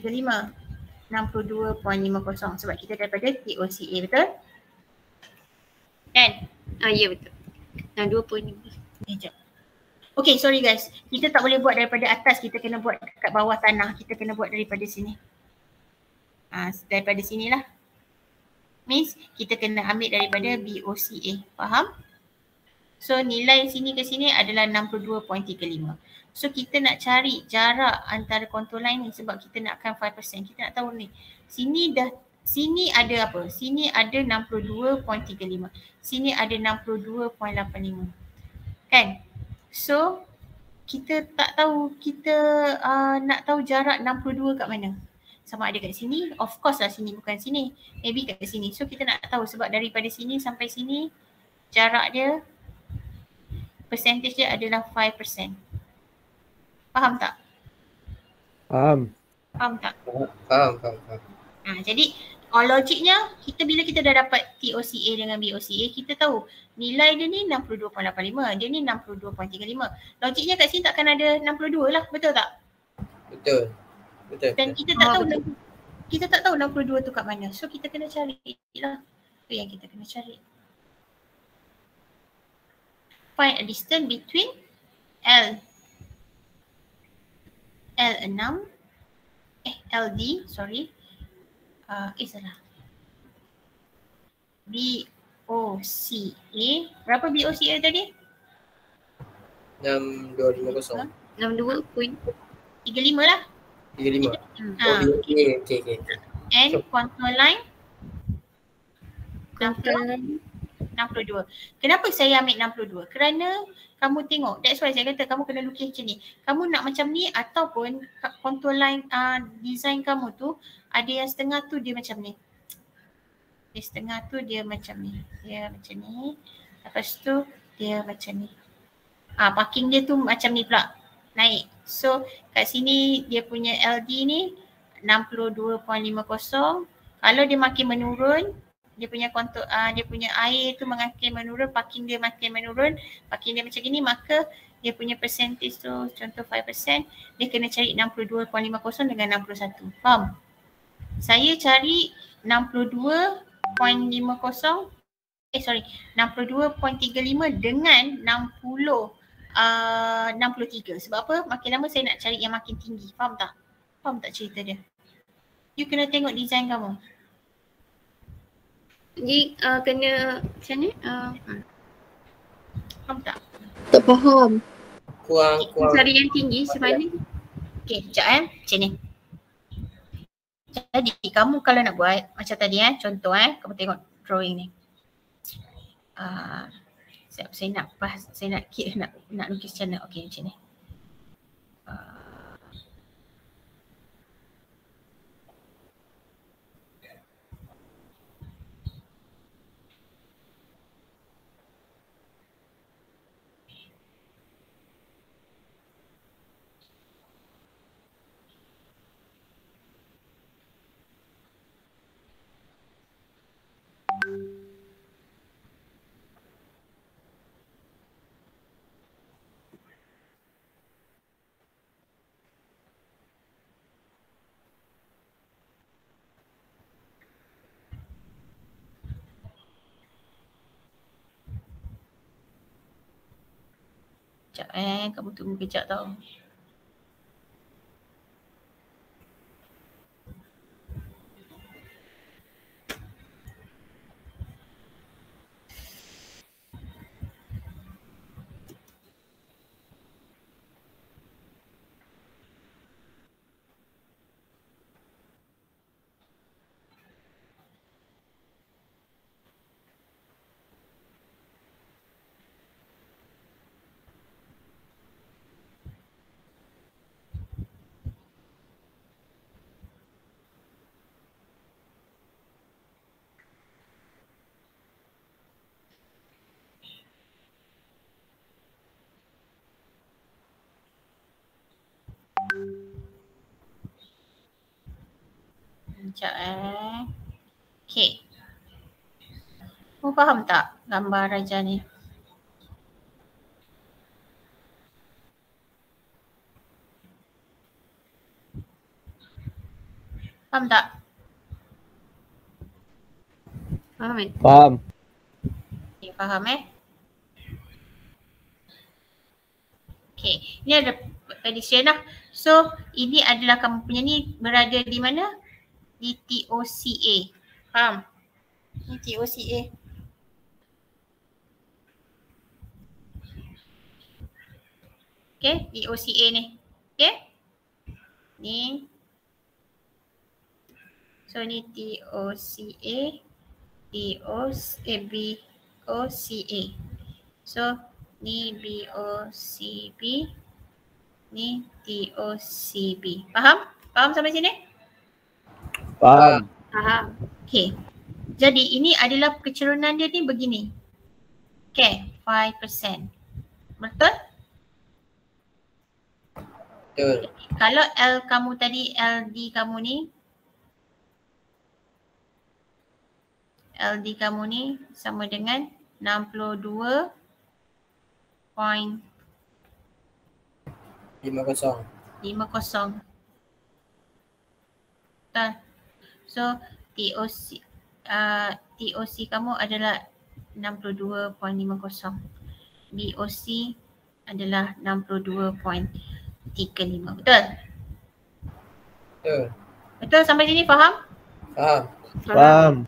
62.50 sebab kita daripada TOCA, betul? Kan? Ya betul. 2.5. Sekejap. Okay, sorry guys. Kita tak boleh buat daripada atas, kita kena buat kat bawah tanah. Kita kena buat daripada sini. Daripada sinilah. Means kita kena ambil daripada BOCA. Faham? So nilai sini ke sini adalah 62.35. So kita nak cari jarak antara contour line ni sebab kita nakkan 5%. Kita nak tahu ni. Sini ada apa? Sini ada 62.35. Sini ada 62.85. Kan? So kita tak tahu, kita nak tahu jarak 62 kat mana. Sama ada kat sini, of course lah sini, bukan sini. Maybe kat sini. So kita nak tahu sebab daripada sini sampai sini jarak dia, percentage dia adalah 5%. Faham tak? Faham. Faham tak? Faham. Jadi logiknya bila kita dah dapat TOCA dengan BOCA, kita tahu nilai dia ni 62.85, dia ni 62.35. Logiknya kat sini takkan ada 62 lah, betul tak? Betul. Dan kita tak tahu 62 tu kat mana. So kita kena cari lah. Itu yang kita kena cari. Find a distance between LD, sorry. Salah. BOCA. Berapa BOCA tadi? 6250. 62.35 lah. 35. Okay. And contour line? Contour line 62. Kenapa saya ambil 62? Kerana kamu tengok, that's why saya kata kamu kena lukis macam ni. Kamu nak macam ni ataupun contour line design kamu tu ada yang setengah tu dia macam ni. Setengah tu dia macam ni. Dia macam ni. Lepas tu dia macam ni. Parking dia tu macam ni pula. Naik. So kat sini dia punya LD ni 62.50. Kalau dia makin menurun, dia punya kontur, dia punya air tu makin menurun, parking dia makin menurun, parking dia macam gini, maka dia punya percentage tu contoh 5%, dia kena cari 62.50 dengan 61. Faham? Saya cari 62.35 dengan 63. Sebab apa? Makin lama saya nak cari yang makin tinggi. Faham tak? Faham tak cerita dia? You kena tengok design kamu. Jadi kena macam ni? Faham tak? Tak faham. Kurang. Cari yang tinggi macam mana? Okay, sekejap macam ni. Jadi kamu kalau nak buat macam tadi contoh kamu tengok drawing ni. Saya nak lukis macam mana. Okay, macam ni. Sekejap kamu tunggu kejap tau. Sekejap Okay. Kamu faham tak gambar Raja ni? Faham tak? Faham kan? Faham. Okay, faham Okay, ni ada prediction lah. So, ini adalah kamu punya ni berada di mana? Di TOCA. Faham? Ni TOCA. Okay, TOCA ni. Okay? Ni. So, ni TOCA. BOCA. So, ni BOCB. Ni TOCB. Faham? Faham sampai sini? Faham. Faham. Okay. Jadi ini adalah kecerunan dia ni begini. Okay, 5%. Betul? Betul. Kalau L kamu tadi, LD kamu ni, LD kamu ni sama dengan 62.50. 50. Betul? So TOC kamu adalah 62.50. BOC adalah 62.35. Betul? Betul. Betul sampai sini faham? Faham. Faham.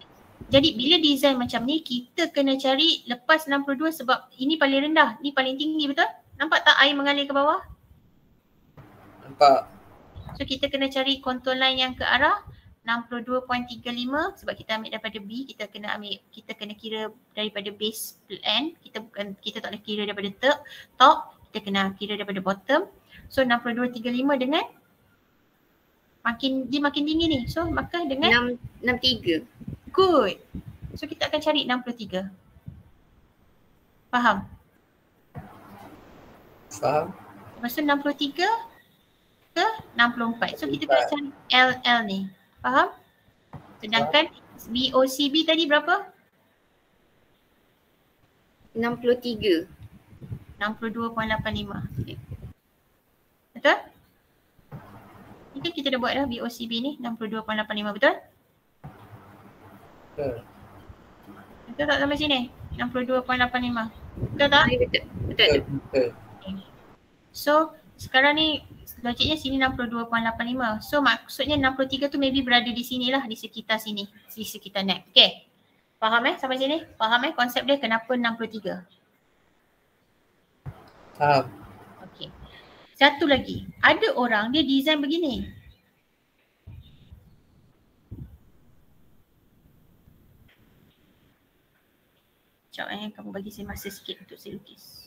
Jadi bila design macam ni kita kena cari lepas 62 sebab ini paling rendah, ni paling tinggi, betul? Nampak tak air mengalir ke bawah? Nampak. So kita kena cari contour line yang ke arah 62.35 sebab kita ambil daripada B, kita kena kira daripada base end, kita tak boleh kira daripada top, kita kena kira daripada bottom. So 62.35 dengan dia makin tinggi ni. So maka dengan 63. good. So kita akan cari 63. Faham? Faham. Lepas tu 63 ke 64. So kita kena cari LL ni. Faham? Sedangkan BOCB tadi berapa? 63. 62.85. Betul? Ini kan kita dah buat dah BOCB ni 62.85, betul? Betul. Betul tak sampai sini? 62.85. Betul tak? Betul. Betul. Betul. So sekarang ni logiknya sini 62.85. So maksudnya 63 tu maybe berada di sini lah, di sekitar sini, di sekitar net. Okay. Faham sampai sini? Faham konsep dia kenapa 63? Faham. Okay. Satu lagi, ada orang dia design begini. Sekejap kamu bagi saya masa sikit untuk saya lukis.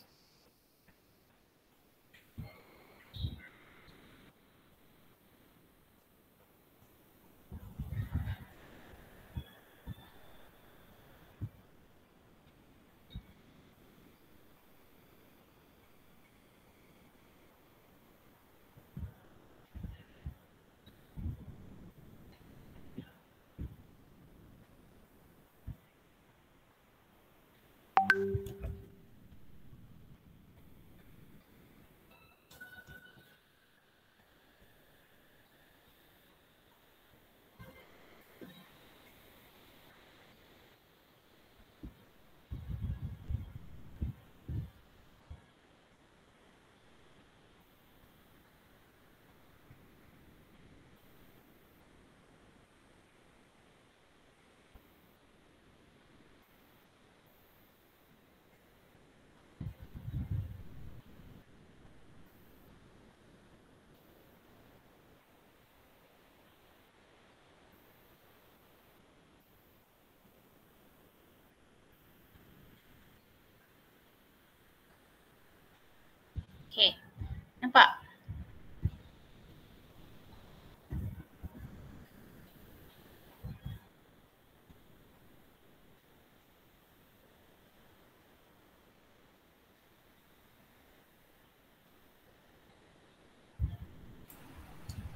Okay. Nampak?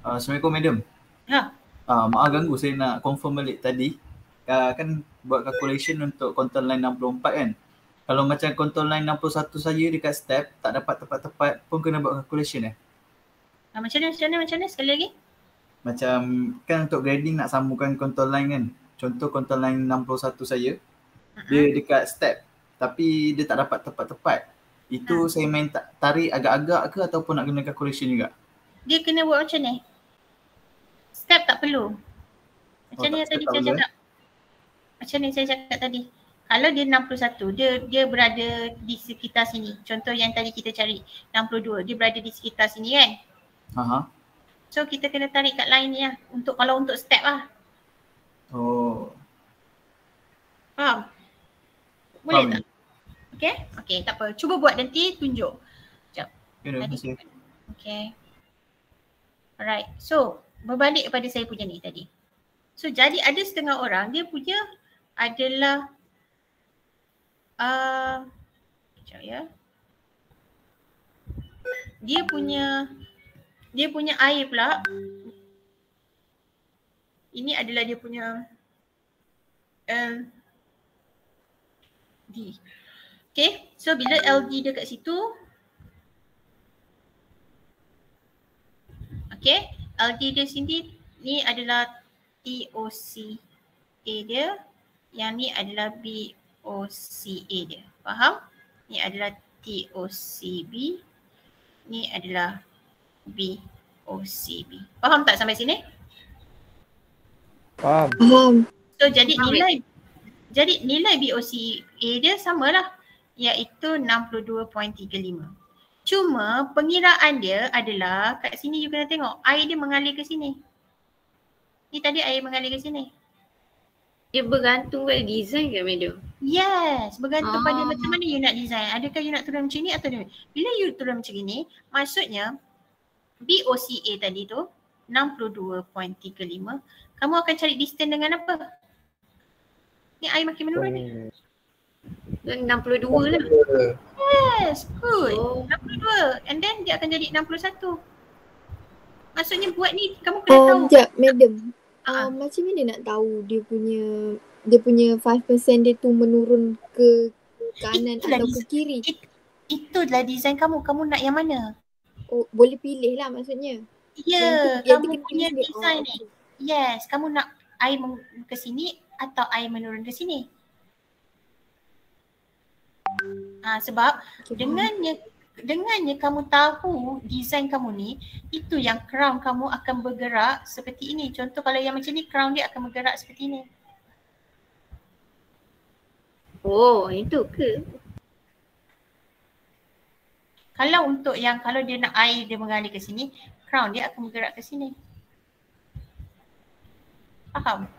Assalamualaikum, madam. Ha. Maaf ganggu, saya nak confirm balik tadi. Kan buat calculation untuk contour line 64 kan. Kalau macam contour line 61 saja dekat step, tak dapat tepat-tepat pun kena buat calculation Macam mana sekali lagi? Macam kan untuk grading nak sambungkan contour line kan. Contoh contour line 61 saya, dia dekat step tapi dia tak dapat tepat-tepat. Itu saya main tarik agak-agak ke ataupun nak kena calculation juga? Dia kena buat macam ni. Step tak perlu. Macam ni tadi saya cakap. Macam ni saya cakap tadi. Kalau dia 61, dia berada di sekitar sini. Contoh yang tadi kita cari 62, dia berada di sekitar sini kan? So kita kena tarik kat line ni lah. Kalau untuk step lah. Oh. Faham? Boleh tak? Okay, tak apa. Cuba buat nanti tunjuk. Sekejap. Terima kasih. Okay. Alright. So, berbalik kepada saya punya ni tadi. So, jadi ada setengah orang, dia punya adalah sekejap ya. Dia punya air pula. Ini adalah dia punya LD. Okay, so bila LD dia kat situ, okay, LD dia sini ni adalah TOCA dia, yang ni adalah BOCA dia. Faham? Ni adalah TOCB, ni adalah BOCB. Faham tak sampai sini? Faham. So jadi nilai BOCA dia samalah, iaitu 62.35. Cuma pengiraan dia adalah kat sini you kena tengok air dia mengalir ke sini. Ni tadi air mengalir ke sini. Dia bergantung pada design ke madam? Yes, bergantung pada macam mana you nak design. Adakah you nak turun macam ni atau ni? Bila you turun macam ni, maksudnya BOCA tadi tu 62.35, kamu akan cari distance dengan apa? Ni air makin menurun ni. 62 lah. Yes, good. 62 and then dia akan jadi 61. Maksudnya buat ni kamu kena tahu. Sekejap madam. Macam mana nak tahu dia punya 5% dia tu menurun ke kanan atau ke kiri? Itulah design kamu. Kamu nak yang mana? Oh, boleh pilih lah maksudnya. Ya, kamu punya design ni. Yes, kamu nak air ke sini atau air menurun ke sini. Sebab dengannya kamu tahu design kamu ni, itu yang crown kamu akan bergerak seperti ini. Contoh kalau yang macam ni, crown dia akan bergerak seperti ini. Oh, itu ke? Kalau untuk yang kalau dia nak air dia mengalir ke sini, crown dia akan bergerak ke sini. Faham?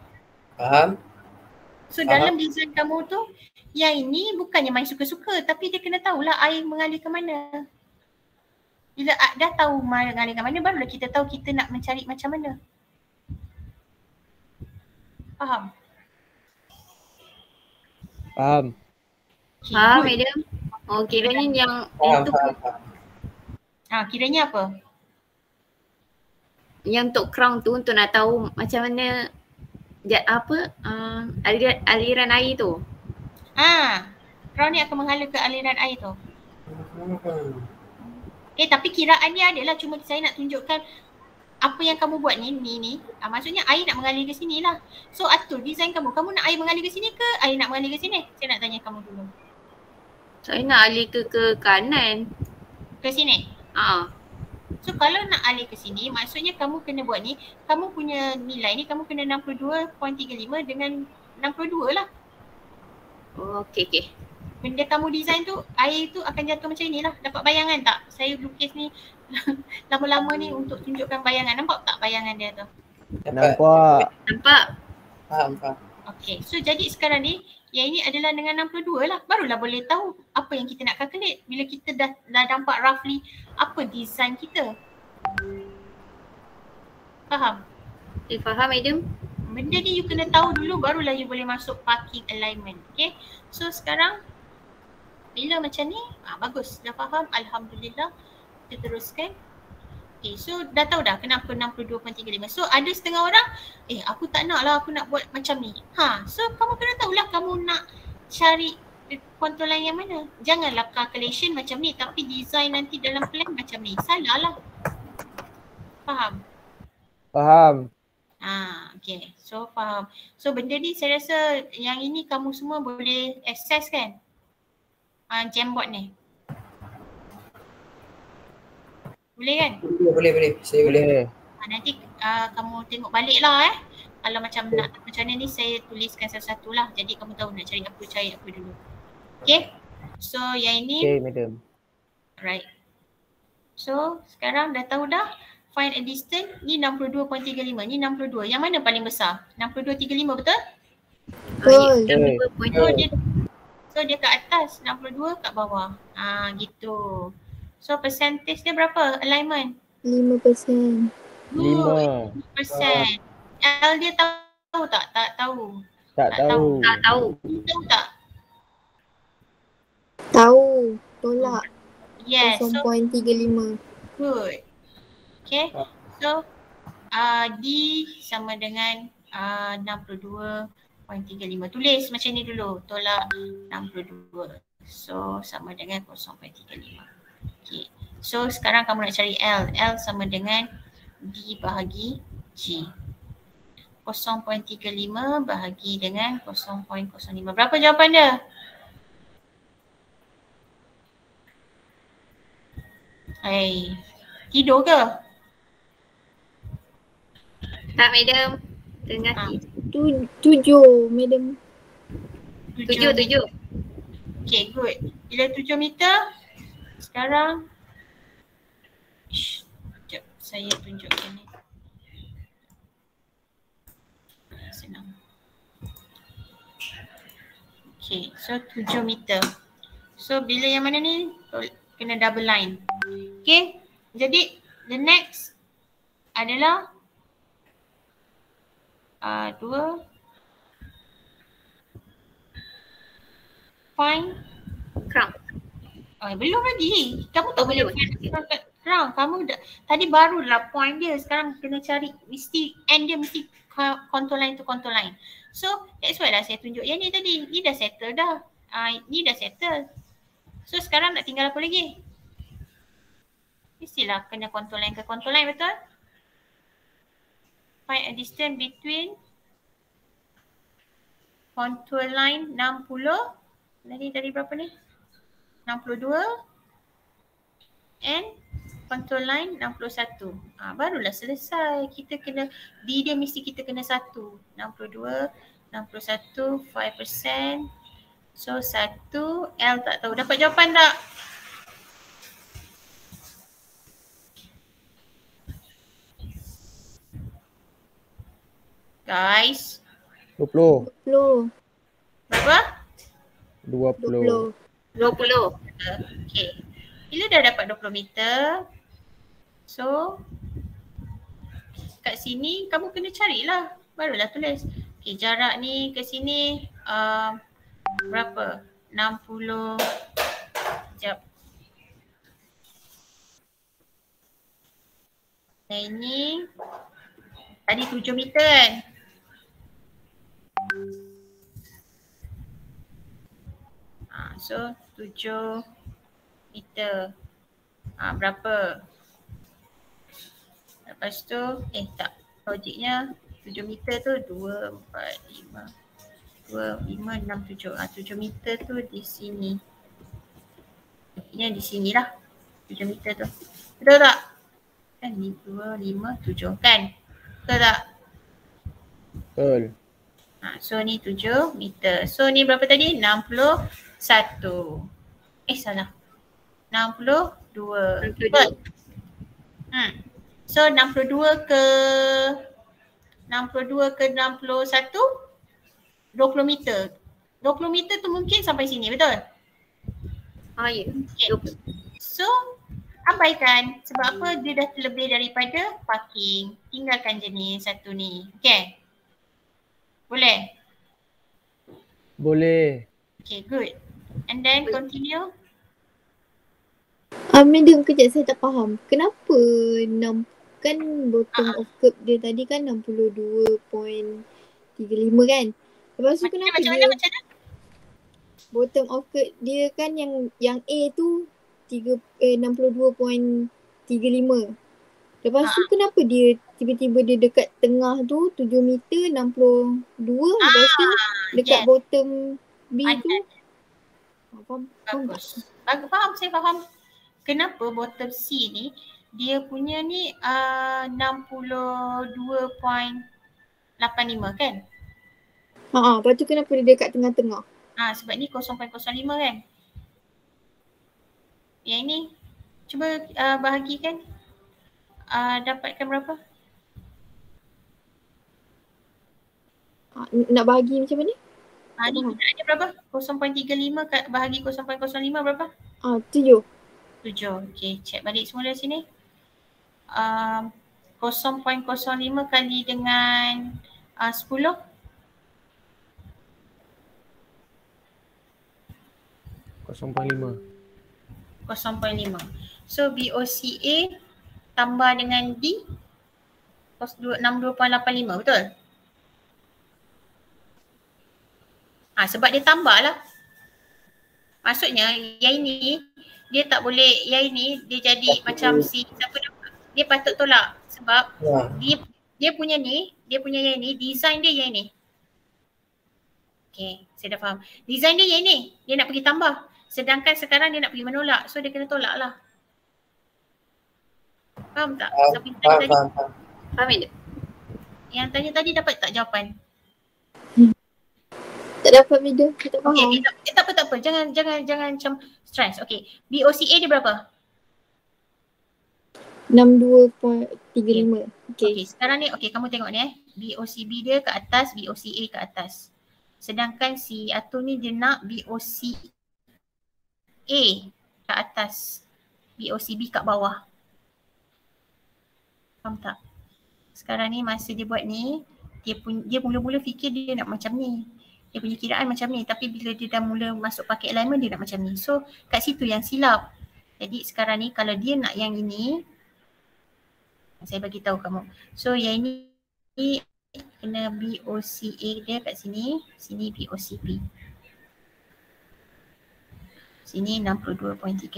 Faham. So dalam design kamu tu, yang ini bukannya main suka-suka, tapi dia kena tahulah air mengalir ke mana. Bila dah tahu mengalir ke mana, barulah kita tahu kita nak mencari macam mana. Faham? Faham. Faham madam. Oh, kiranya yang itu. Kiranya apa? Yang untuk crown tu untuk nak tahu macam mana aliran air tu. Crown ni akan mengalir ke aliran air tu. Tapi kiraan dia adalah cuma saya nak tunjukkan apa yang kamu buat ni. Maksudnya air nak mengalir ke sini lah. So atur design kamu. Kamu nak air mengalir ke sini ke air nak mengalir ke sini? Saya nak tanya kamu dulu. Saya nak alir ke kanan. Ke sini? So kalau nak alir ke sini, maksudnya kamu kena buat ni. Kamu punya nilai ni kamu kena 62.35 dengan 62 lah. Oh, okay. Benda kamu design tu, air tu akan jatuh macam ni lah. Dapat bayangan tak? Saya lukis ni lama-lama ni untuk tunjukkan bayangan. Nampak tak bayangan dia tu? Nampak. Faham. Okay, so jadi sekarang ni, yang ini adalah dengan 62 lah. Barulah boleh tahu apa yang kita nak calculate. Bila kita dah nampak roughly apa design kita. Faham? Faham madam. Benda ni you kena tahu dulu, barulah you boleh masuk parking alignment. Okay, so sekarang bila macam ni, bagus, dah faham, alhamdulillah. Kita teruskan. Okay, so dah tahu dah kenapa 62.35. So ada setengah orang, aku tak nak lah, aku nak buat macam ni. So kamu kena tahulah kamu nak cari contour line yang mana. Janganlah calculation macam ni tapi design nanti dalam plan macam ni. Salah lah. Faham? Faham. Okay. So faham. So benda ni saya rasa yang ini kamu semua boleh access kan? Jamboard ni. Boleh kan? Boleh. Saya boleh. Nanti kamu tengok balik lah Kalau macam nak macam mana ni saya tuliskan satu-satu lah. Jadi kamu tahu nak cari apa dulu. Okay. So yang ini. Okay madam. Alright. So sekarang dah tahu dah. Find a distance. Ni 62.35. Ni 62. Yang mana paling besar? 62.35 betul? Betul. So dia kat atas. 62 kat bawah. Gitu. So percentage dia berapa alignment? 5%. 5. 5%. L dia tahu tak? Tak tahu. Tak tahu. Tahu. Tahu tak? Tahu. Tolak. Yes. So 0.35. good. Okay. So D sama dengan 62.35. Tulis macam ni dulu. Tolak 62. So sama dengan 0.35. Okay. So sekarang kamu nak cari L. L sama dengan D bahagi G. 0.35 bahagi dengan 0.05. Berapa jawapan dia? Tidur ke? Tak madam. Tengah 7, madam. 7. Okay, good. Bila 7 meter, sekarang sekejap, saya tunjukkan ni. Senang. Okay, so 7 meter. So bila yang mana ni? Kena double line. Okay, jadi the next adalah 2 find crown. Belum lagi. Kamu tak boleh find crown. Kamu tadi barulah point dia. Sekarang kena cari end dia mesti contour line to contour line. So that's why lah saya tunjuk yang ni tadi. Ni dah settle dah. Ni dah settle. So sekarang nak tinggal apa lagi? Mestilah kena contour line ke contour line, betul? Find a distance between contour line 60. Tadi berapa ni? 62 and contour line 61. Barulah selesai. Kita kena D dia mesti kita kena 1. 62, 61, 5%. So 1, L tak tahu. Dapat jawapan tak? Guys. 20. Berapa? 20. 20. Okay. Bila dah dapat 20 meter, so kat sini kamu kena carilah. Barulah tulis. Okay, jarak ni ke sini berapa? 60. Sekejap. Nah ini tadi 7 meter kan? So 7 meter. Berapa? Lepas tu, tak. Logiknya 7 meter tu 2, 4, 5. 2, 5, 6, 7. 7 meter tu di sini. Logiknya di sinilah. 7 meter tu. Betul tak? Kan ni 2, 5, 7 kan? Betul tak? Betul. So ni 7 meter. So ni berapa tadi? 61. Salah. 62. Betul. So 62 ke 61 20 meter. 20 meter tu mungkin sampai sini, betul? Ya. Okay. So abaikan. Sebab apa? Dia dah terlebih daripada parking. Tinggalkan je ni satu ni. Okay. Boleh? Boleh. Okay, good. And then continue. Madam, kejap saya tak faham. Kenapa kan bottom of curve dia tadi kan 62.35 kan? Lepas tu kenapa Macam dia mana? bottom of curve dia kan yang A tu 62.35. Lepas tu kenapa dia tiba-tiba dia dekat tengah tu 7 meter 62. Lepas tu dekat bottom B tu. Faham tak? Faham, saya faham. Kenapa bottom C ni dia punya ni 62.85 kan? Lepas tu kenapa dia dekat tengah-tengah? Sebab ni 0.05 kan? Yang ni cuba bahagikan. Dapatkan berapa? Nak bahagi macam mana? Ni kita ada berapa? 0.35 bahagi 0.05 berapa? 7. 7. Okey, check balik semula sini. 0.05 kali dengan 10. 0.5. So BOCA tambah dengan D 62.85, betul? Sebab dia tambah lah. Maksudnya yang ini dia tak boleh, yang ini dia jadi macam si siapa dia patut tolak sebab dia punya ni, dia punya yang ni, design dia yang ni. Okay, saya dah faham. Design dia yang ni, dia nak pergi tambah. Sedangkan sekarang dia nak pergi menolak, so dia kena tolak lah. Faham tak? Faham. Faham tak? Yang tanya tadi dapat tak jawapan? Tak dapat Madam, kita tak faham. Okay, tak apa. Jangan macam stress. Okay, BOCA dia berapa? 62.35. Okay, sekarang ni kamu tengok ni BOCB dia ke atas, BOCA ke atas. Sedangkan si Atul ni dia nak BOCA ke atas, BOCB kat bawah. Faham tak? Sekarang ni masa dia buat ni, dia mula-mula fikir dia nak macam ni. Dia punya kiraan macam ni, tapi bila dia dah mula masuk pakai alignment dia nak macam ni. So kat situ yang silap. Jadi sekarang ni kalau dia nak yang ini, saya bagi tahu kamu. So yang ini kena BOCA dia kat sini, sini BOCB. Sini 62.35.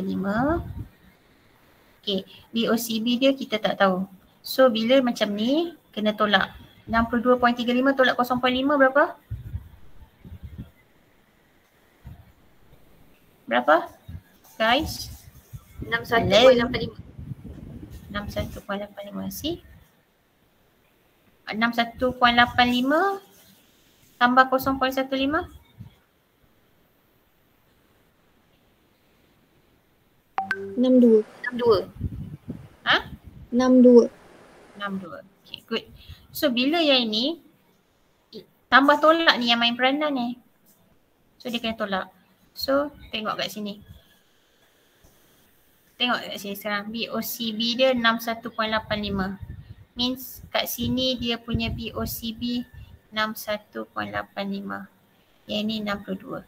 Okay, BOCB dia kita tak tahu. So bila macam ni kena tolak. 62.35 tolak 0.5 berapa? Berapa? Guys? 61.85. 61.85 sih. 61.85 tambah 0.15. 62. 62. Okay, good. So bila yang ini tambah tolak ni yang main peranan ni. So dia kena tolak. So tengok kat sini. Tengok kat sini sekarang. BOCB dia 61.85. Means kat sini dia punya BOCB 61.85. Yang ni 62.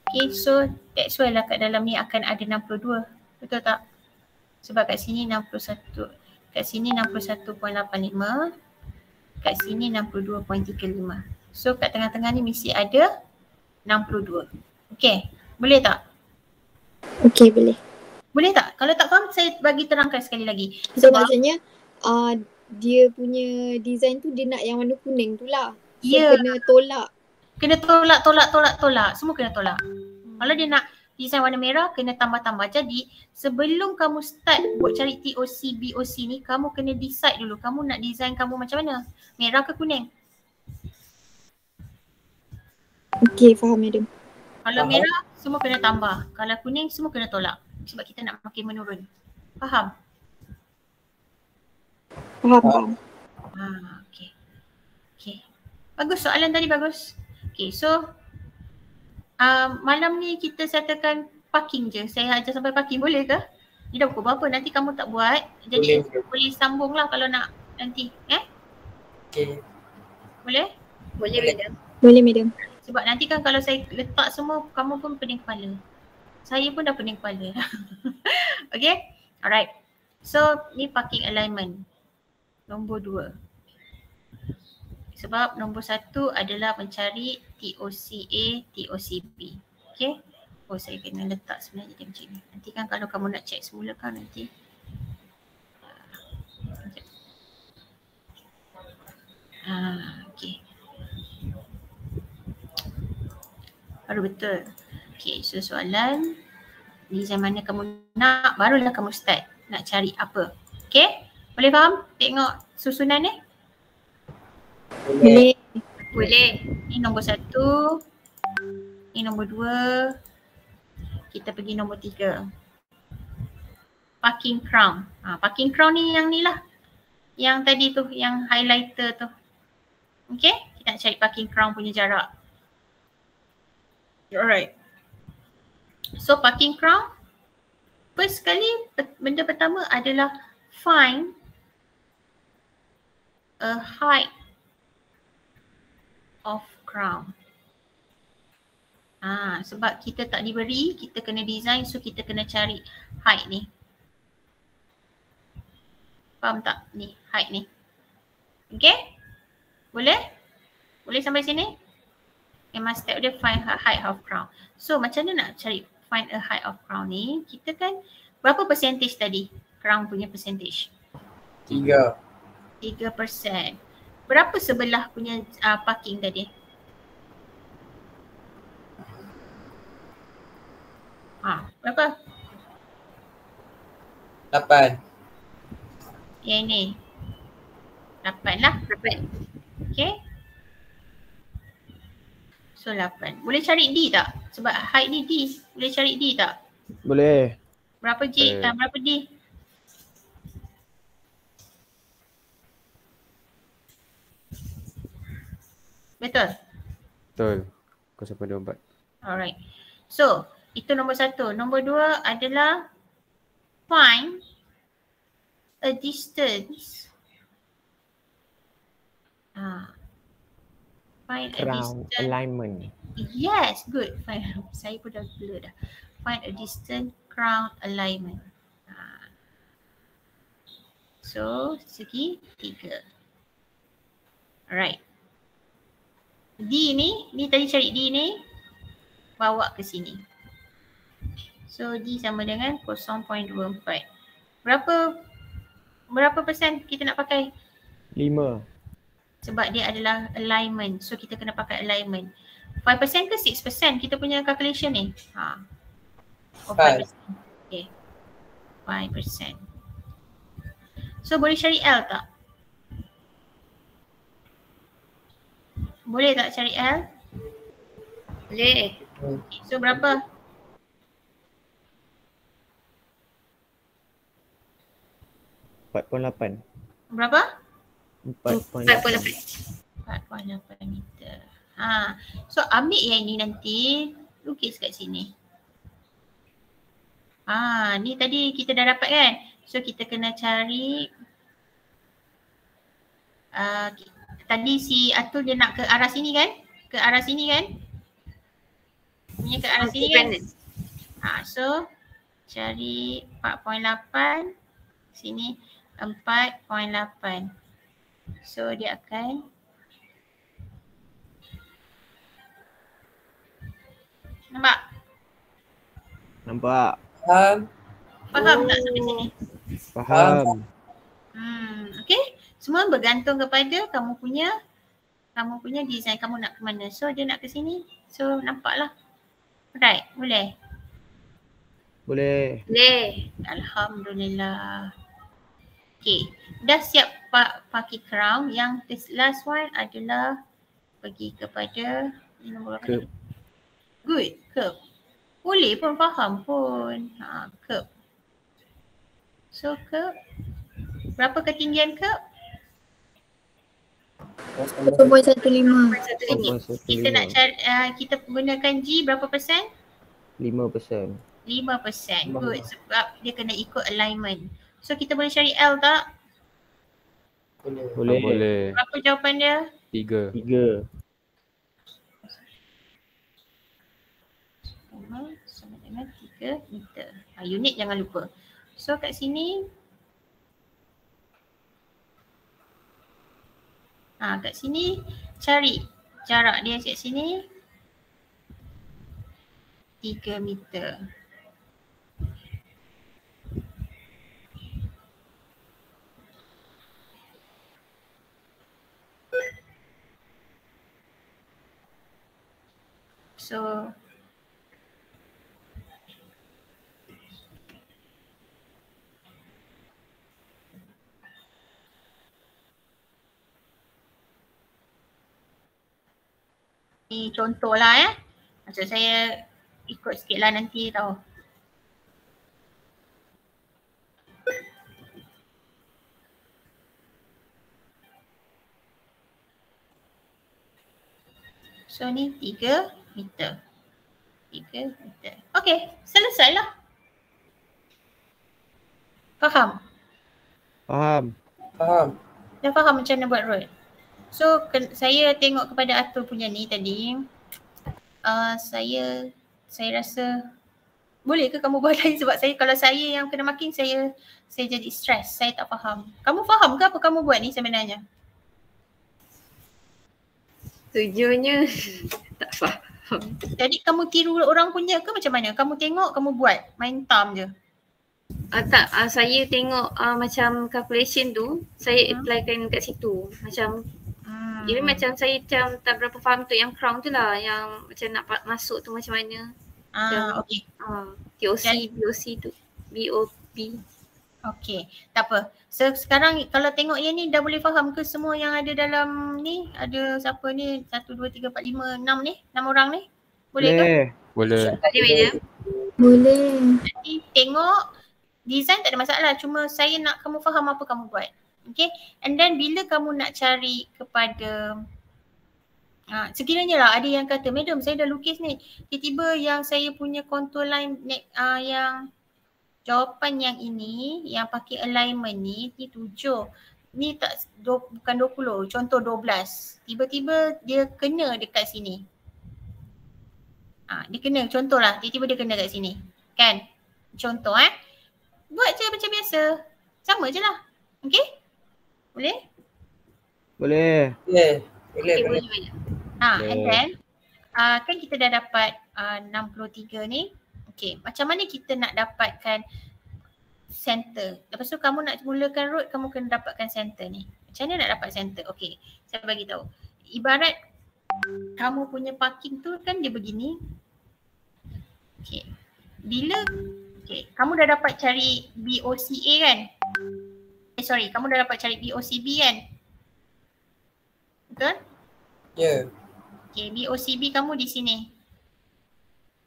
Okay, so that's why lah kat dalam ni akan ada 62. Betul tak? Sebab kat sini 61. Kat sini 61.85. Kat sini 62.35. So kat tengah-tengah ni mesti ada 62. Okay, boleh tak? Okay, boleh. Boleh tak? Kalau tak faham saya bagi terangkan sekali lagi. So maksudnya dia punya design tu dia nak yang warna kuning tu lah. So kena tolak. Kena tolak. Semua kena tolak. Kalau dia nak design warna merah kena tambah-tambah. Jadi sebelum kamu start buat cari TOC, BOC ni kamu kena decide dulu. Kamu nak design kamu macam mana? Merah ke kuning? Okay, faham Madam. Kalau merah semua kena tambah. Kalau kuning semua kena tolak. Sebab kita nak makin menurun. Faham? Faham. Okay. Bagus, soalan tadi bagus. Okay, so malam ni kita settlekan parking je. Saya ajar sampai parking, boleh ke? Dia dah pukul berapa? Nanti kamu tak buat. Jadi boleh sambung lah kalau nak nanti. Okay. Boleh? Boleh Madam. Boleh Madam. Sebab nanti kan kalau saya letak semua, kamu pun pening kepala. Saya pun dah pening kepala. Okay, alright. So ni parking alignment nombor 2. Sebab nombor 1 adalah mencari TOCA, TOCB. Okay. Oh, saya kena letak sebenarnya dia macam ni. Nanti kan kalau kamu nak check semula kan nanti. Okay. Baru betul. Okay, so soalan design mana kamu nak, barulah kamu start nak cari apa. Okay, boleh faham? Tengok susunan ni? Boleh. Boleh. Ni nombor 1. Ni nombor 2. Kita pergi nombor 3. Parking crown. Parking crown ni yang ni lah. Yang tadi tu, yang highlighter tu. Okay, kita nak cari parking crown punya jarak. Alright. So parking crown, first sekali benda pertama adalah find a height of crown. Sebab kita tak diberi, kita kena design, so kita kena cari height ni. Faham tak? Ni, height ni. Okay? Boleh? Boleh sampai sini? Must step dia find a height of crown. So macam mana nak cari find a height of crown ni? Kita kan berapa percentage tadi? Crown punya percentage? 3%. Berapa sebelah punya parking tadi? Berapa? 8. Yang ni 8 lah. 8. Okay. So 8. Boleh cari D tak? Sebab height ni D. Boleh cari D tak? Boleh. Berapa J? Berapa D? Betul? Betul. 0.24. Alright. So, itu nombor 1. Nombor 2 adalah find a distance. Find a Crown distance. alignment. Yes, good. Saya pun dah blur dah. Find a distance crown alignment. So, segi 3. Alright. D ni tadi cari D ni, bawa ke sini. So, D sama dengan 0.24. Berapa persen kita nak pakai? 5. Sebab dia adalah alignment. So, kita kena pakai alignment. 5% ke 6% kita punya calculation ni? 5%. Okay. 5%. So, boleh cari L tak? Boleh tak cari L? Boleh. Okay, so, berapa? Berapa? 4.8 meter. So ambil yang ni nanti, lukis kat sini. Ni tadi kita dah dapat kan? So kita kena cari tadi si Atul dia nak ke arah sini kan? Ke arah sini kan? Punya ke arah sini kan? So cari 4.8, sini 4.8. So dia akan nampak? Faham tak sampai sini? Faham. Okay. Semua bergantung kepada kamu punya design, kamu nak ke mana. So dia nak ke sini. So nampaklah. Right, boleh? Boleh. Alhamdulillah. Okay, dah siap pakai crown. Yang last one adalah pergi kepada nombor berapa? Good, curve. Boleh pun faham pun. Curve. So curve. Berapa ketinggian curve? 1.15. Kita nak cari, kita gunakan G berapa persen? 5%. 5%. Good, sebab dia kena ikut alignment. So kita boleh cari L tak? Boleh. Berapa jawapan dia? 3. 3. Sama dengan 3 meter. Unit jangan lupa. So kat sini, kat sini cari jarak dia kat sini 3 meter. So ni contoh lah Maksud saya ikut sikit lah nanti tahu. So ni 3 meter. 3 meter. Okay, selesai lah. Faham? Faham. Dah faham macam mana buat road? So saya tengok kepada Atul punya ni tadi. Saya rasa boleh ke kamu buat lain, sebab kalau saya yang kena marking saya jadi stres. Saya tak faham. Kamu faham ke apa kamu buat ni sebenarnya? Sejujurnya tak faham. Jadi kamu tiru orang punya ke macam mana? Kamu tengok, kamu buat, main tam je? Tak, saya tengok macam calculation tu, saya applykan kat situ. Macam jadi macam saya macam tak berapa faham tu yang crown tu lah, yang macam nak masuk tu macam mana. Okay. TOC, BOC tu, BOP. Okay, tak apa. So sekarang kalau tengok yang ni dah boleh faham ke semua yang ada dalam ni? Ada siapa ni? 1, 2, 3, 4, 5, 6 ni? 6 orang ni? Boleh ke? Boleh. Boleh. Jadi tengok design tak ada masalah, cuma saya nak kamu faham apa kamu buat. Okay, and then bila kamu nak cari kepada sekiranya lah ada yang kata, madam saya dah lukis ni, tiba-tiba yang saya punya contour line yang jawapan yang ini, yang pakai alignment ni 7. Ni tak bukan 20, contoh 12. Tiba-tiba dia kena dekat sini. Dia kena, contohlah, tiba-tiba dia kena kat sini. Kan? Contoh buat je macam biasa. Sama je lah. Okay? Boleh? Boleh. Boleh. And then kan kita dah dapat 63 ni. Okay, macam mana kita nak dapatkan center? Lepas tu kamu nak mulakan road, kamu kena dapatkan center ni. Macam mana nak dapat center? Okay, saya bagi tahu. Ibarat kamu punya parking tu kan dia begini. Okay, kamu dah dapat cari BOCA kan? Kamu dah dapat cari BOCB kan? Betul? Ya. Okay, BOCB kamu di sini.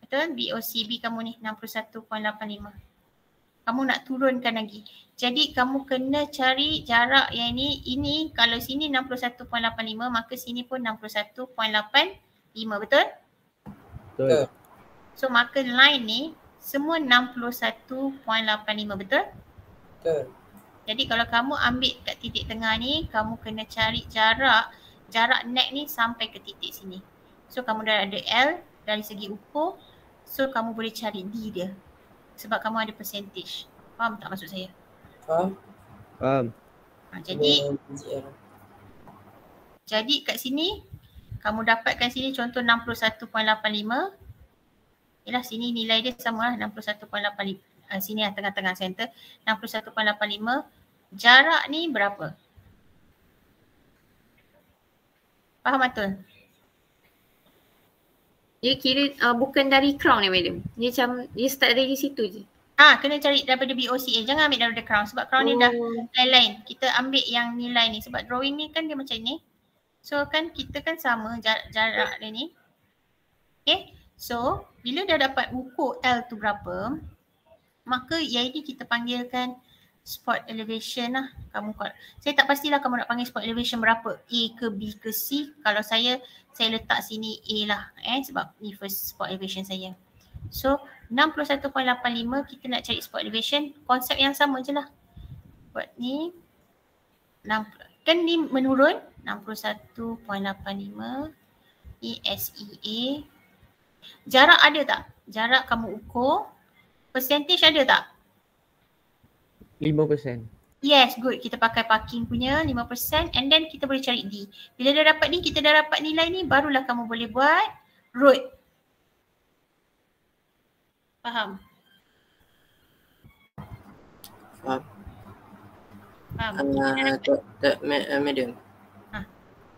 Betul? BOCB kamu ni 61.85. Kamu nak turunkan lagi. Jadi kamu kena cari jarak yang ini kalau sini 61.85 maka sini pun 61.85, betul? Betul. So maka line ni semua 61.85, betul? Betul. Jadi kalau kamu ambil kat titik tengah ni, kamu kena cari jarak neck ni sampai ke titik sini. So kamu dah ada L dari segi ukur. So kamu boleh cari D dia. Sebab kamu ada percentage. Faham tak maksud saya? Faham. Jadi kat sini kamu dapatkan sini contoh 61.85. Yalah sini nilai dia sama lah 61.85. Sini lah tengah-tengah center 61.85. Jarak ni berapa? Faham betul? Dia kira bukan dari crown ya madam. Dia macam dia start dari situ je. Kena cari daripada BOCA. Jangan ambil daripada crown sebab crown ni dah lain-lain. Kita ambil yang nilai ni sebab drawing ni kan dia macam ni. So kan kita kan sama jarak dia ni. Okay. So bila dah dapat ukur L tu berapa, maka yang ini kita panggilkan spot elevation lah. Saya tak pastilah kamu nak panggil spot elevation berapa, A ke B ke C. Kalau saya letak sini A lah sebab ni first spot elevation saya. So 61.85 kita nak cari spot elevation, konsep yang sama je lah. Buat ni kan ni menurun 61.85 ESEA. Jarak ada tak? Jarak kamu ukur, percentage ada tak? 5%. Yes, good. Kita pakai parking punya 5% and then kita boleh cari D. Bila dah dapat D, kita dah dapat nilai ni, barulah kamu boleh buat road. Faham? Faham. Faham. Madam. Ha.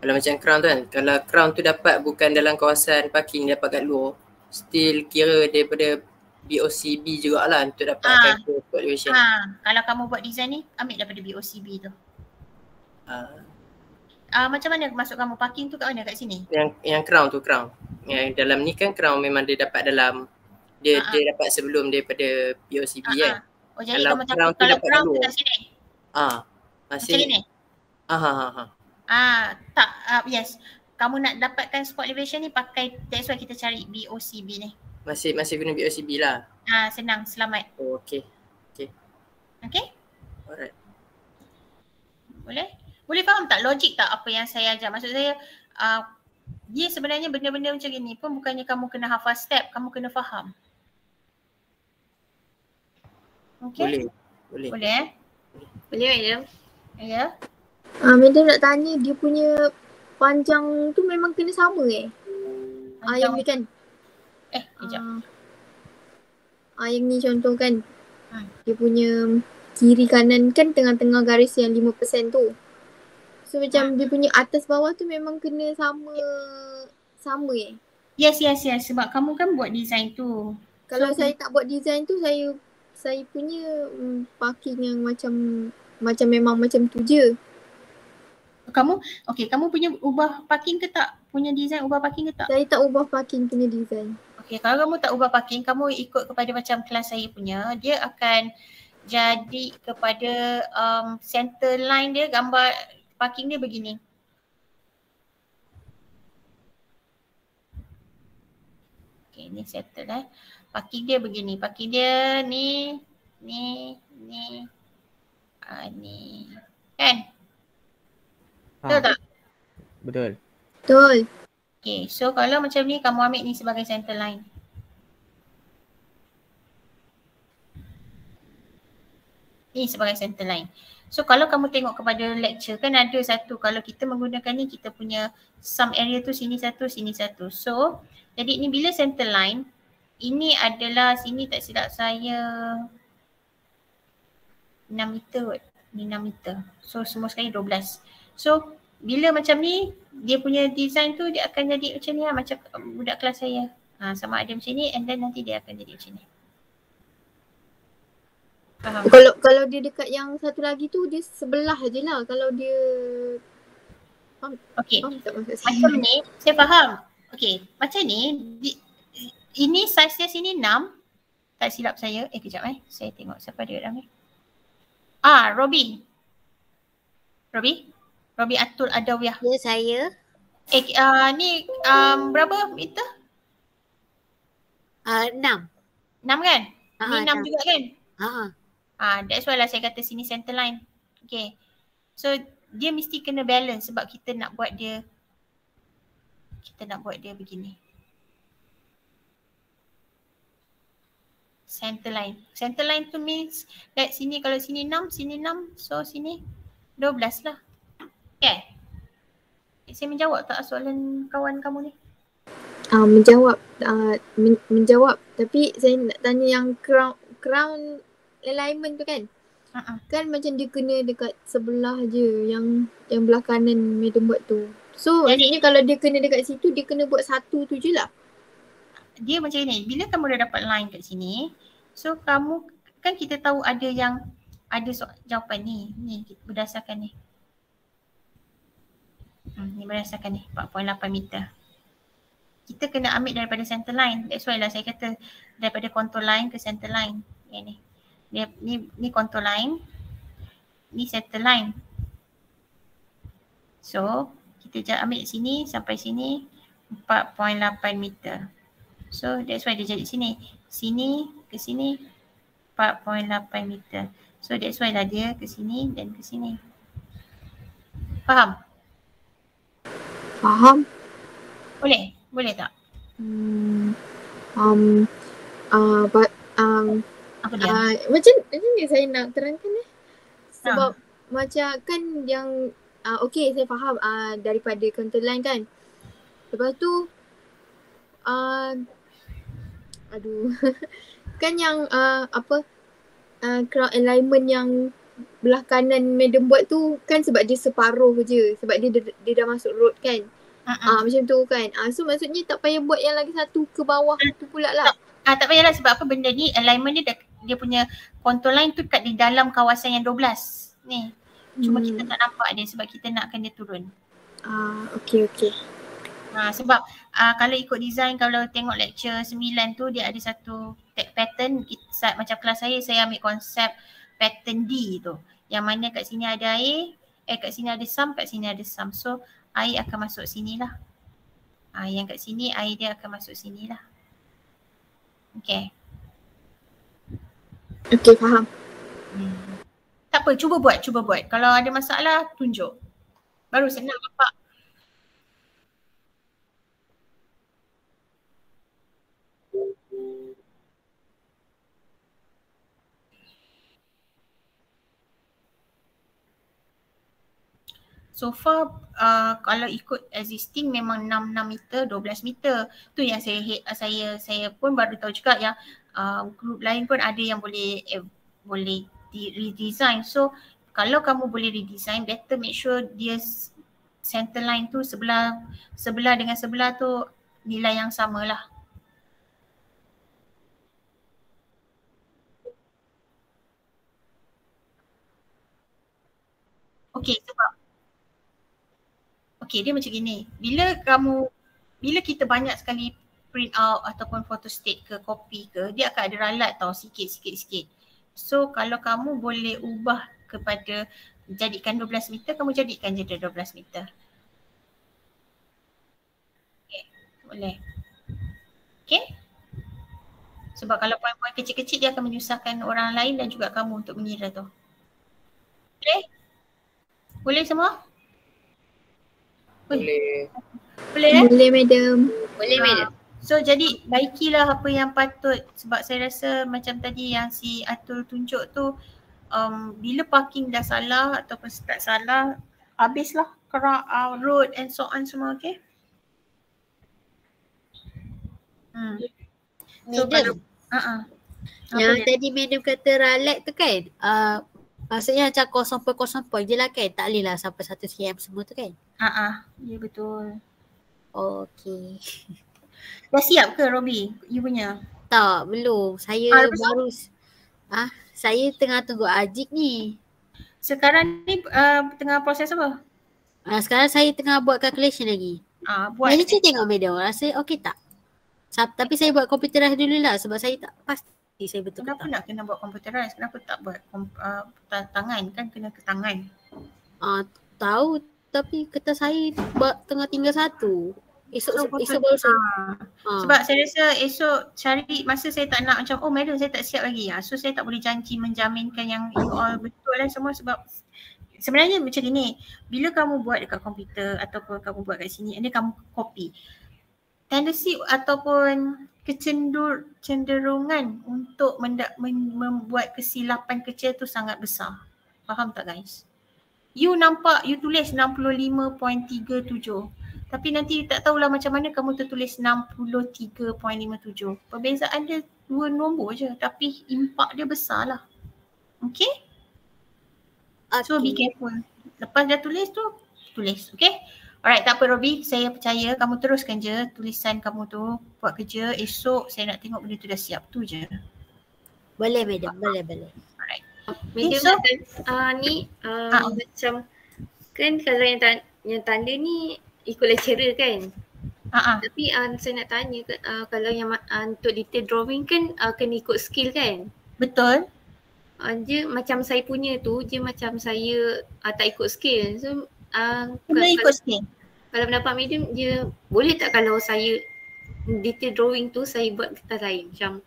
Kalau macam crown tu kan, kalau crown tu dapat bukan dalam kawasan parking, dapat kat luar, still kira daripada BOCB jugalah untuk dapatkan spot elevation. Kalau kamu buat design ni, ambil daripada BOCB tu. Macam mana masuk kamu parking tu kat mana? Kat sini? Yang crown tu, crown. Yang dalam ni kan crown memang dia dapat dalam, dia dapat sebelum daripada BOCB kan. Oh jadi Kalau kamu crown takut kalau dapat crown tu dulu. kat sini? Masih. Macam ni? Tak, yes. Kamu nak dapatkan spot elevation ni pakai, that's why kita cari BOCB ni. Masih guna BOCB lah. Senang, selamat. Oh, okay. Okay? Alright. Boleh? Boleh faham tak logik tak apa yang saya ajar? Maksud saya, dia sebenarnya benda-benda macam ni pun bukannya kamu kena hafal step, kamu kena faham. Okay? Boleh. Boleh Boleh madam? Ya. Madam nak tanya dia punya panjang tu memang kena sama yang ni kan? Kejap. Yang ni contoh kan? Dia punya kiri kanan kan tengah-tengah garis yang 5% tu. So macam dia punya atas bawah tu memang kena sama Yes. Sebab kamu kan buat design tu. Kalau saya tak buat design tu, saya punya parking yang macam memang macam tu je. Kamu punya ubah parking ke tak? Punya design ubah parking ke tak? Saya tak ubah parking punya design. Okay, kalau kamu tak ubah parking, kamu ikut kepada macam kelas saya punya, dia akan jadi kepada center line dia, gambar parking dia begini. Okay, ni settle parking dia begini. Parking dia ni. Ni. Kan? Betul tak? Betul. Okay, so kalau macam ni kamu ambil ni sebagai center line. Ni sebagai center line. So kalau kamu tengok kepada lecture kan ada satu, kalau kita menggunakan ni kita punya sum area tu sini satu, sini satu. So jadi ni bila center line, ini adalah sini tak silap saya 6 meter kot. Ni 6 meter. So semua sekali 12. So bila macam ni, dia punya design tu dia akan jadi macam ni lah, macam budak kelas saya. Sama ada macam ni and then nanti dia akan jadi macam ni. Faham? Kalau dia dekat yang satu lagi tu, dia sebelah je lah. Kalau dia Okay, macam ni, saya faham. Okay, macam ni, ini size dia sini 6. Tak silap saya. Kejap saya tengok siapa dia dalam ni. Robi Atul Adawiyah. Ya, saya. Ni berapa meter? 6. 6 kan? Ni 6 juga kan? That's why lah saya kata sini center line. Okay. So dia mesti kena balance sebab kita nak buat dia begini. Center line. Center line tu means that sini, kalau sini 6, sini 6, so sini 12 lah. Okay. Saya menjawab tak soalan kawan kamu ni? Menjawab. Tapi saya nak tanya yang crown alignment tu kan? Kan macam dia kena dekat sebelah je yang belah kanan madam buat tu. So maksudnya kalau dia kena dekat situ, dia kena buat satu tu je lah. Dia macam ni, bila kamu dah dapat line kat sini, so kamu kan kita tahu ada yang ada jawapan ni berdasarkan ni. Ni berdasarkan ni 4.8 meter. Kita kena ambil daripada center line. That's why lah saya kata daripada contour line ke center line. Ni. Ni contour line. Ni center line. So kita ambil sini sampai sini 4.8 meter. So that's why dia jadi sini. Sini ke sini 4.8 meter. So that's why lah dia ke sini dan ke sini. Faham? Faham. Boleh? Boleh tak? Apa dia? Macam ni saya nak terangkan Sebab macam kan yang okay saya faham daripada contour line kan. Lepas tu kan yang crowd alignment yang belah kanan madam buat tu kan sebab dia separuh je. Sebab dia dah masuk road kan. Macam tu kan. So maksudnya tak payah buat yang lagi satu ke bawah tu pula lah. Tak payahlah sebab apa benda ni alignment dia punya contour line tu kat di dalam kawasan yang 12 ni. Cuma kita tak nampak dia sebab kita nakkan dia turun. Okay. Sebab kalau ikut design, kalau tengok lecture 9 tu dia ada satu tag pattern. Macam kelas saya ambil konsep pattern D tu. Yang mana kat sini ada air, kat sini ada sum, kat sini ada sum. So air akan masuk sini lah. Yang kat sini air dia akan masuk sini lah. Okay. Okay, faham. Tak apa, cuba buat. Kalau ada masalah, tunjuk. Baru senang nampak. So far kalau ikut existing memang 6 meter, 12 meter. Tu yang saya pun baru tahu juga yang group lain pun ada yang boleh redesign. So kalau kamu boleh redesign, better make sure dia center line tu sebelah dengan sebelah tu nilai yang sama lah. Okay, sebab dia macam gini. Bila kita banyak sekali print out ataupun photostat ke copy ke, dia akan ada ralat tau sikit. So kalau kamu boleh ubah kepada jadikan 12 meter, kamu jadikan je 12 meter. Okay, boleh. Okay. Sebab kalau poin-poin kecil-kecil dia akan menyusahkan orang lain dan juga kamu untuk mengira tu. Boleh semua? Boleh. Boleh madam. So jadi baikilah apa yang patut, sebab saya rasa macam tadi yang si Atul tunjuk tu bila parking dah salah ataupun start salah, habislah road and so on semua, okay? So Madam, yang tadi madam kata ralat tu kan, maksudnya macam 0.0 je lah kan, tak boleh lah sampai 1 cm semua tu kan? Ya betul. Okay. Dah siap ke Robi, you punya? Tak, belum. Saya baru saya tengah tunggu Ajik ni. Sekarang ni tengah proses apa? Sekarang saya tengah buat calculation lagi. Buat. Saya tengok madam, rasa okey tak? Tapi saya buat computerized dulu lah sebab saya tak pasti saya betul. Kenapa nak kena buat computerized? Kenapa tak buat tangan? Kan kena ke tangan. Tahu, tapi kertas saya tengah tinggal satu. Esok baru saya. Sebab saya rasa esok cari masa saya tak nak macam madam saya tak siap lagi. So saya tak boleh janji menjaminkan yang you all betul lah semua, sebab sebenarnya macam ni, bila kamu buat dekat komputer ataupun kamu buat kat sini, ini kamu copy, tendency ataupun kecenderungan untuk membuat kesilapan kecil tu sangat besar. Faham tak guys? You nampak, you tulis 65.37, tapi nanti tak tahulah macam mana kamu tertulis 63.57. Perbezaan dia 2 nombor je, tapi impak dia besar lah. Okay? So be careful. Lepas dah tulis tu, tulis. Okay? Alright, tak apa Robi, saya percaya kamu teruskan je tulisan kamu tu, buat kerja. Esok saya nak tengok benda tu dah siap, tu je. Boleh madam, boleh. Alright. Madam ni macam kan kalau yang tanda ni ikut lecturer kan. Tapi saya nak tanya kalau yang untuk detail drawing kan kena ikut skill kan? Betul. Dia macam saya punya tu, dia macam saya tak ikut skill. So kena ikut skill. Kalau pendapat madam, dia boleh tak kalau saya detail drawing tu saya buat kertas lain macam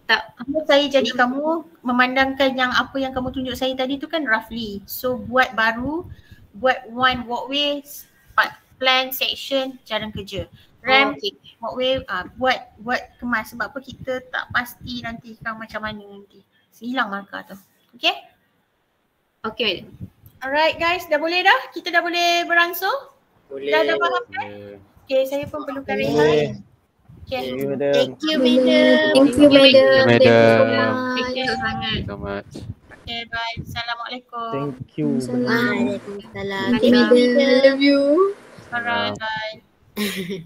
tak? Saya jadi kamu memandangkan yang apa yang kamu tunjuk saya tadi tu kan roughly. So buat baru, buat one walkway, plan, section, jalan kerja. Ramp, walkway, buat kemas. Sebab apa kita tak pasti nanti kan macam mana nanti. Hilang markah tu. Okay? Okay. Alright guys, dah boleh dah? Kita dah boleh beransur? Boleh. Dah faham kan? Okay, saya pun perlukan rehat. Okay. Thank you, madam. Thank you, madam. Thank you, madam. Madam. Thank you so Thank you much. sangat. So much. Okay, bye. Assalamualaikum. Thank you. Assalamualaikum. Waalaikumsalam. Thank you, madam. I love you. Alright, bye.